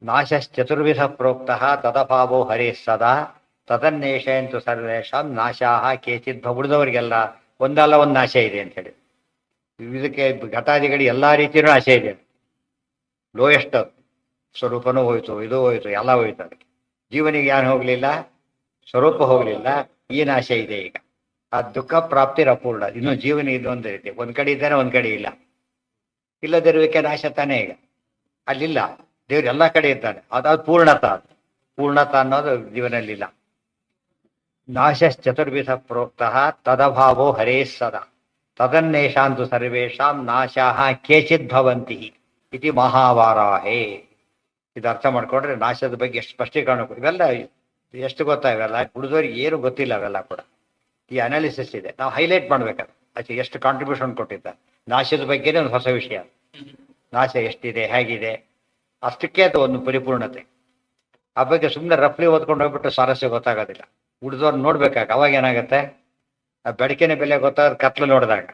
ನಾಶಶ್ಚತುರ್ವಿಧ ಪ್ರೋಕ್ತಃ ತದಭಾವೋ ಹರೇ ಸದಾ ತದನ್ನೇಷಯಂತು ಸರ್ವೇಷಾಂ ನಾಶಾಹ ಕೇಚಿತ್. ಉಳಿದವರಿಗೆಲ್ಲ ಒಂದಲ್ಲ ಒಂದು ನಾಶ ಇದೆ ಅಂತ ಹೇಳಿ. ಇದಕ್ಕೆ ಘಟಾದಿಗಳಿಗೆ ಎಲ್ಲಾ ರೀತಿಯೂ ನಾಶ ಇದೆ. ಲೋಯೆಸ್ಟ್ ಸ್ವರೂಪನೂ ಹೋಯ್ತು, ಇದು ಹೋಯ್ತು, ಎಲ್ಲ ಹೋಯ್ತು. ಅದಕ್ಕೆ ಜೀವನಿಗೆ ಏನು ಹೋಗ್ಲಿಲ್ಲ, ಸ್ವರೂಪ ಹೋಗ್ಲಿಲ್ಲ, ಈ ನಾಶ ಇದೆ. ಈಗ ಆ ದುಃಖ ಪ್ರಾಪ್ತಿ ಅಪೂರ್ಣ. ಇನ್ನು ಜೀವನಿಗೆ ಇದೊಂದು ರೀತಿ, ಒಂದ್ ಕಡೆ ಇದ್ದಾನೆ ಒಂದ್ ಕಡೆ ಇಲ್ಲ. ಇಲ್ಲದಿರುವಿಕೆ ನಾಶ ತಾನೇ. ಈಗ ಅಲ್ಲಿಲ್ಲ, ದೇವ್ರು ಎಲ್ಲಾ ಕಡೆ ಇದ್ದಾನೆ. ಅದಾದ ಪೂರ್ಣತ. ಪೂರ್ಣತ ಅನ್ನೋದು ಜೀವನಲ್ಲಿಲ್ಲ. ನಾಶಶ್ಚತುರ್ವಿಧ ಪ್ರೋಕ್ತಃ ತದಭಾವೋ ಹರೇ ಸದಾ ತದನ್ನೇಷಾಂತು ಸರ್ವೇಷಾಂ ನಾಶಾಹ ಕೇಚಿತ್ ಭವಂತಿ ಇತಿ ಮಹಾವಾರಾಹೇ. ಇದು ಅರ್ಥ ಮಾಡ್ಕೊಂಡ್ರೆ ನಾಶದ ಬಗ್ಗೆ ಎಷ್ಟು ಸ್ಪಷ್ಟೀಕರಣ. ಇವೆಲ್ಲ ಎಷ್ಟು ಗೊತ್ತಾ? ಇವೆಲ್ಲ ಉಳಿದವ್ರಿಗೆ ಏನು ಗೊತ್ತಿಲ್ಲ. ಅವೆಲ್ಲ ಕೂಡ ಈ ಅನಾಲಿಸಿಸ್ ಇದೆ, ನಾವು ಹೈಲೈಟ್ ಮಾಡ್ಬೇಕಾದ್ರೆ ಆಚೆ ಎಷ್ಟು ಕಾಂಟ್ರಿಬ್ಯೂಷನ್ ಕೊಟ್ಟಿದ್ದ. ನಾಶದ ಬಗ್ಗೆನೇ ಒಂದು ಹೊಸ ವಿಷಯ. ನಾಶ ಎಷ್ಟಿದೆ, ಹೇಗಿದೆ, ಅಷ್ಟಕ್ಕೆ ಅದು ಒಂದು ಪರಿಪೂರ್ಣತೆ. ಆ ಬಗ್ಗೆ ಸುಮ್ಮನೆ ರಫ್ಲಿ ಓದ್ಕೊಂಡು ಹೋಗ್ಬಿಟ್ಟು ಸ್ವಾರಸ್ಯ ಗೊತ್ತಾಗೋದಿಲ್ಲ. ಉಳಿದವ್ರು ನೋಡ್ಬೇಕಾಗ ಅವಾಗ ಏನಾಗತ್ತೆ, ಆ ಬೆಳಕಿನ ಬೆಲೆ ಗೊತ್ತಾಗ ಕತ್ಲು ನೋಡಿದಾಗ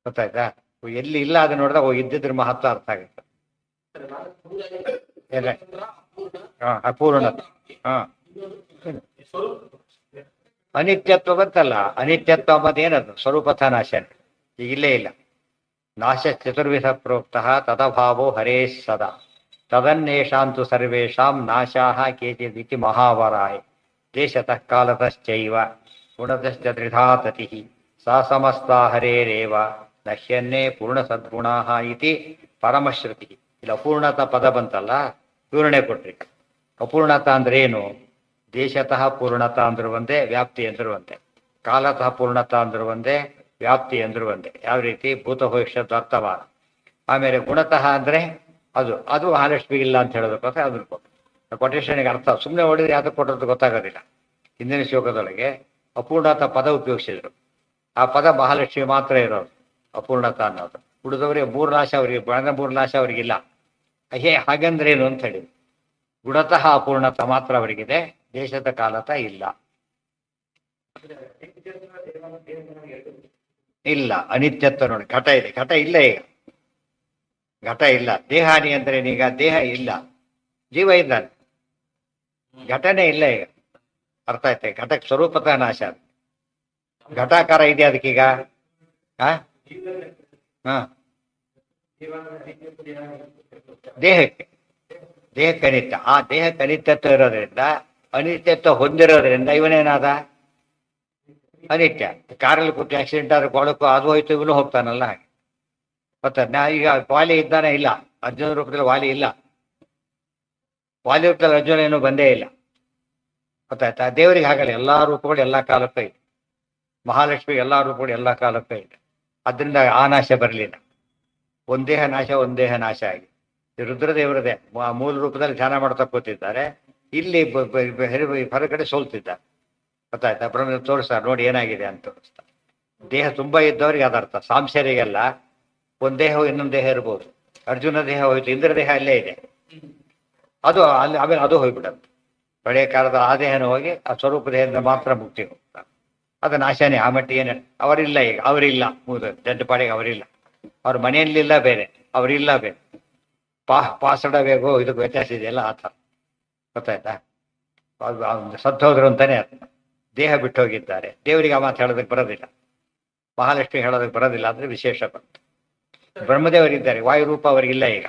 ಗೊತ್ತಾಯ್ತಾ. ಎಲ್ಲಿ ಇಲ್ಲ ಅದು ನೋಡಿದಾಗ ಇದ್ದಿದ್ರ ಮಹತ್ವ ಅರ್ಥ ಆಗುತ್ತೆ. ಅಪೂರ್ಣತೆ. ಹಾ, ಅನಿತ್ಯತ್ವ ಬಂತಲ್ಲ. ಅನಿತ್ಯತ್ವ ಅನ್ನೋದೇನದು? ಸ್ವರೂಪಥ ನಾಶ. ಈಗ ಇಲ್ಲೇ ಇಲ್ಲ. ನಾಶ ಚತುರ್ವಿಧ ಪ್ರೋಕ್ತಃ ತದಭಾವೋ ಹರೇ ಸದಾ ತದನ್ನೇಷಾಂತು ಸರ್ವೇಷಾಂ ನಾಶಾಹ ಕೇಚಿದಿತಿ ಮಹಾವರಾಯ ದೇಶತಃ ಕಾಲತಶ್ಚೈವ ಗುಣತಶ್ಚ ತ್ರಿಧಾ ತತಿಃ ಸಾ ಸಮಸ್ತಾ ಹರೇರೇವ ನಶ್ಯನ್ನೇ ಪೂರ್ಣ ಸದ್ಗುಣಾಃ ಇತಿ ಪರಮಶ್ರುತಿ. ಇಲ್ಲಿ ಅಪೂರ್ಣತ ಪದ ಬಂತಲ್ಲ, ವಿವರಣೆ ಕೊಟ್ರಿ. ಅಪೂರ್ಣತ ಅಂದ್ರೆ ಏನು? ದೇಶತಃ ಪೂರ್ಣತ ಅಂದ್ರು ಒಂದೇ, ವ್ಯಾಪ್ತಿ ಅಂದ್ರು ಒಂದೇ. ಕಾಲತಃ ಪೂರ್ಣತ ಅಂದ್ರು ಒಂದೇ, ವ್ಯಾಪ್ತಿ ಅಂದ್ರು ಒಂದೇ. ಯಾವ ರೀತಿ? ಭೂತ ಭವಿಷ್ಯದ ಅರ್ಥವಾದ. ಆಮೇಲೆ ಗುಣತಃ ಅಂದ್ರೆ ಅದು ಅದು ಮಹಾಲಕ್ಷ್ಮಿಗಿಲ್ಲ ಅಂತ ಹೇಳೋದಕ್ಕೋಸ್ಕರ ಅದ್ರ ಕೊಟೇಶನ್ಗೆ ಅರ್ಥ ಸುಮ್ಮನೆ ಹೊಡಿದ್ರೆ ಯಾವ್ದಕ್ಕೆ ಕೊಟ್ಟದ್ದು ಗೊತ್ತಾಗೋದಿಲ್ಲ. ಹಿಂದಿನ ಶ್ಲೋಕದೊಳಗೆ ಅಪೂರ್ಣತ ಪದ ಉಪಯೋಗಿಸಿದ್ರು. ಆ ಪದ ಮಹಾಲಕ್ಷ್ಮಿ ಮಾತ್ರ ಇರೋದು ಅಪೂರ್ಣತ ಅನ್ನೋದು. ಉಳಿದವರಿಗೆ ಮೂರು ನಾಶ ಅವರಿಗೆ ಬಣ್ಣ ಮೂರು ನಾಶ ಅವರಿಗಿಲ್ಲ. ಹಾಗಂದ್ರೇನು ಅಂತ ಹೇಳಿ, ಗುಣತಃ ಅಪೂರ್ಣತ ಮಾತ್ರ ಅವರಿಗಿದೆ, ದೇಶದ ಕಾಲತ ಇಲ್ಲ. ಇಲ್ಲ, ಅನಿತ್ಯತ್ವ ನೋಡಿ. ಘಟ ಇದೆ, ಘಟ ಇಲ್ಲ ಈಗ, ಘಟ ಇಲ್ಲ. ದೇಹಾನಿ ಅಂದ್ರೆ ಈಗ ದೇಹ ಇಲ್ಲ, ಜೀವ ಇದ್ದಾನೆ, ಘಟನೆ ಇಲ್ಲ ಈಗ. ಅರ್ಥ ಆಯ್ತೆ? ಘಟಕ್ಕೆ ಸ್ವರೂಪತಃ ನಾಶ. ಘಟಾಕಾರ ಇದೆ ಅದಕ್ಕೀಗ. ಹಾ ಹಾ ದೇಹಕ್ಕೆ ಅನಿತ್ಯ. ಆ ದೇಹಕ್ಕೆ ಅನಿತ್ಯತ್ವ ಇರೋದ್ರಿಂದ, ಅನಿತ್ಯತ್ವ ಹೊಂದಿರೋದ್ರಿಂದ ಇವನೇನಾದ ಅನಿತ್ಯ. ಕಾರಲ್ಲಿ ಕೂತು ಆಕ್ಸಿಡೆಂಟ್ ಆದ್ರೆ ಕೊಳಕು ಅದು ಹೋಯ್ತು, ಇವನು ಹೋಗ್ತಾನಲ್ಲ ಹಾಗೆ. ಮತ್ತೆ ಈಗ ವಾಲಿ ಇದ್ದಾನೆ? ಇಲ್ಲ. ಅರ್ಜುನ ರೂಪದಲ್ಲಿ ವಾಲಿ ಇಲ್ಲ. ವಾಲಿ ರೂಪದಲ್ಲಿ ಅರ್ಜುನ ಏನೂ ಬಂದೇ ಇಲ್ಲ. ಗೊತ್ತಾಯ್ತಾ? ದೇವರಿಗೆ ಹಾಗಲ್ಲ, ಎಲ್ಲಾ ರೂಪಗಳು ಎಲ್ಲಾ ಕಾಲಕ್ಕೂ ಇದೆ. ಮಹಾಲಕ್ಷ್ಮಿಗೆ ಎಲ್ಲಾ ರೂಪಗಳು ಎಲ್ಲಾ ಕಾಲಕ್ಕೂ ಇದೆ. ಅದರಿಂದ ಆ ನಾಶ ಬರಲಿಲ್ಲ. ಒಂದೇಹ ನಾಶ, ಒಂದೇಹ ನಾಶ ಆಗಿ ರುದ್ರದೇವರದೇ ಮೂಲ ರೂಪದಲ್ಲಿ ಧ್ಯಾನ ಮಾಡ್ತಾ ಕೂತಿದ್ದಾರೆ. ಇಲ್ಲಿ ಹೊರಗಡೆ ಸೋಲ್ತಿದ್ದಾರೆ. ಗೊತ್ತಾಯ್ತಾ? ಬ್ರಹ್ಮ ತೋರಿಸ್ತಾರೆ, ನೋಡಿ ಏನಾಗಿದೆ ಅಂತ ತೋರಿಸ್ತಾರೆ. ದೇಹ ತುಂಬಾ ಇದ್ದವ್ರಿಗೆ ಅದರ್ಥ. ಸಾಂಶರಿಗೆಲ್ಲ ಒಂದ್ ದೇಹ ಇನ್ನೊಂದು ದೇಹ ಇರ್ಬೋದು. ಅರ್ಜುನ ದೇಹ ಹೋಯ್ತು, ಇಂದ್ರ ದೇಹ ಅಲ್ಲೇ ಇದೆ, ಅದು ಅಲ್ಲಿ ಆಮೇಲೆ ಅದು ಹೋಗ್ಬಿಡಂತೆ. ಹಳೆಯ ಕಾಲದ ಆ ದೇಹನ ಹೋಗಿ ಆ ಸ್ವರೂಪ ದೇಹದಿಂದ ಮಾತ್ರ ಮುಕ್ತಿ ಹೋಗ್ತಾರೆ. ಅದು ನಾಶನೇ. ಆ ಮಟ್ಟಿಗೆ ಅವರಿಲ್ಲ ಈಗ, ಅವರಿಲ್ಲ. ದೊಡ್ಡ ಪಾಡಿಗೆ ಅವರಿಲ್ಲ. ಅವ್ರ ಮನೆಯಲ್ಲಿಲ್ಲ ಬೇರೆ, ಅವರಿಲ್ಲ ಬೇರೆ. ಪಾಸಡ ಬೇಗೋ ಇದಕ್ಕೆ ವ್ಯತ್ಯಾಸ ಇದೆಯಲ್ಲ, ಆ ಥರ. ಗೊತ್ತಾಯ್ತಾ? ಸತ್ತೋದ್ರು ಅಂತಾನೆ ಅರ್ಥ. ದೇಹ ಬಿಟ್ಟು ಹೋಗಿದ್ದಾರೆ. ದೇವರಿಗೆ ಆ ಮಾತು ಹೇಳೋದಕ್ಕೆ ಬರೋದಿಲ್ಲ, ಮಹಾಲಕ್ಷ್ಮಿ ಹೇಳೋದಕ್ಕೆ ಬರೋದಿಲ್ಲ. ಅಂದ್ರೆ ವಿಶೇಷ ಬಂತು. ಬ್ರಹ್ಮದೇವರಿದ್ದಾರೆ, ವಾಯುರೂಪ ಅವರಿಗಿಲ್ಲ ಈಗ.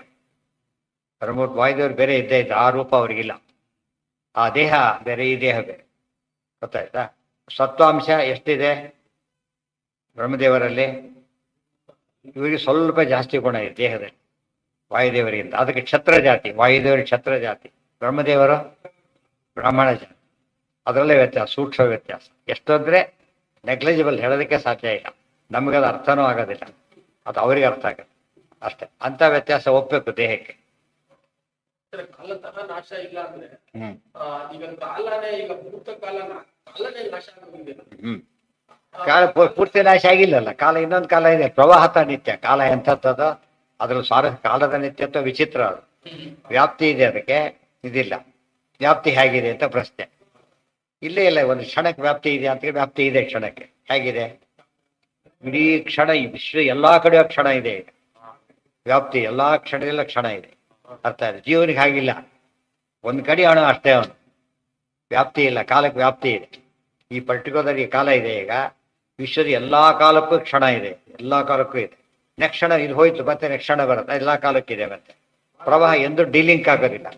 ವಾಯುದೇವರು ಬೇರೆ ಇದ್ದೇ ಇದ್ದ, ಆ ರೂಪ ಅವರಿಗಿಲ್ಲ. ಆ ದೇಹ ಬೇರೆ, ಈ ದೇಹ ಬೇರೆ. ಗೊತ್ತಾಯ್ತಾ? ಸತ್ವಾಂಶ ಎಷ್ಟಿದೆ ಬ್ರಹ್ಮದೇವರಲ್ಲಿ? ಇವರಿಗೆ ಸ್ವಲ್ಪ ಜಾಸ್ತಿ ಗುಣ ಇದೆ ದೇಹದಲ್ಲಿ ವಾಯುದೇವರಿಗಿಂತ. ಅದಕ್ಕೆ ಕ್ಷತ್ರ ಜಾತಿ. ವಾಯುದೇವರಿಗೆ ಕ್ಷತ್ರ ಜಾತಿ, ಬ್ರಹ್ಮದೇವರು ಬ್ರಾಹ್ಮಣ ಜಾತಿ. ಅದರಲ್ಲೇ ವ್ಯತ್ಯಾಸ, ಸೂಕ್ಷ್ಮ ವ್ಯತ್ಯಾಸ. ಎಷ್ಟಂದ್ರೆ ನೆಗ್ಲಿಜಿಬಲ್, ಹೇಳೋದಕ್ಕೆ ಸಾಧ್ಯ ಇಲ್ಲ. ನಮಗದು ಅರ್ಥನೂ ಆಗೋದಿಲ್ಲ, ಅದು ಅವರಿಗೆ ಅರ್ಥ ಆಗುತ್ತೆ ಅಷ್ಟೇ. ಅಂತ ವ್ಯತ್ಯಾಸ ಒಪ್ಪಬೇಕು ದೇಹಕ್ಕೆ. ಕಾಲತಃ ನಾಶ ಇಲ್ಲ ಅಂದ್ರೆ ಈಗ ಕಾಲನೇ, ಈಗ ಭೂತ ಕಾಲನೇ ನಾಶ ಆಗೋದಿಲ್ಲ. ಕಾಲ ಪೂರ್ತಿ ನಾಶ ಆಗಿಲ್ಲಲ್ಲ. ಕಾಲ ಇನ್ನೊಂದು ಕಾಲ ಇದೆ, ಪ್ರವಾಹತ ನಿತ್ಯ. ಕಾಲ ಎಂಥದ್ದು, ಅದ್ರಲ್ಲಿ ಕಾಲದ ನಿತ್ಯತ್ವ ವಿಚಿತ್ರ. ಅದು ವ್ಯಾಪ್ತಿ ಇದೆ, ಅದಕ್ಕೆ ಇದಿಲ್ಲ. ವ್ಯಾಪ್ತಿ ಹೇಗಿದೆ ಅಂತ ಪ್ರಶ್ನೆ. ಇಲ್ಲೇ ಇಲ್ಲ, ಒಂದು ಕ್ಷಣಕ್ಕೆ ವ್ಯಾಪ್ತಿ ಇದೆ ಅಂತ. ವ್ಯಾಪ್ತಿ ಇದೆ ಕ್ಷಣಕ್ಕೆ. ಹೇಗಿದೆ? ಇಡೀ ಕ್ಷಣ, ಈ ವಿಶ್ವ ಎಲ್ಲಾ ಕಡೆ ಕ್ಷಣ ಇದೆ. ವ್ಯಾಪ್ತಿ ಎಲ್ಲಾ ಕ್ಷಣದಲ್ಲ ಕ್ಷಣ ಇದೆ. ಅರ್ಥ ಇದೆ? ಜೀವನಿಗೆ ಹಾಗಿಲ್ಲ, ಒಂದ್ ಕಡೆ ಅಣು ಅಷ್ಟೇ. ಅವನು ವ್ಯಾಪ್ತಿ ಇಲ್ಲ, ಕಾಲಕ್ಕೆ ವ್ಯಾಪ್ತಿ ಇದೆ. ಈ ಪರ್ಟಿಕ್ಯುಲರ್ ಈ ಕಾಲ ಇದೆ ಈಗ, ವಿಶ್ವದ ಎಲ್ಲಾ ಕಾಲಕ್ಕೂ ಕ್ಷಣ ಇದೆ, ಎಲ್ಲಾ ಕಾಲಕ್ಕೂ ಇದೆ. ನೆಕ್ಸ್ಟ್ ಕ್ಷಣ ಇಲ್ಲಿ ಹೋಯ್ತು, ಮತ್ತೆ ನೆಕ್ಸ್ಟ್ ಕ್ಷಣ ಬರುತ್ತೆ, ಎಲ್ಲಾ ಕಾಲಕ್ಕಿದೆ. ಮತ್ತೆ ಪ್ರವಾಹ ಎಂದು ಡೀಲಿಂಕ್ ಆಗೋದಿಲ್ಲ.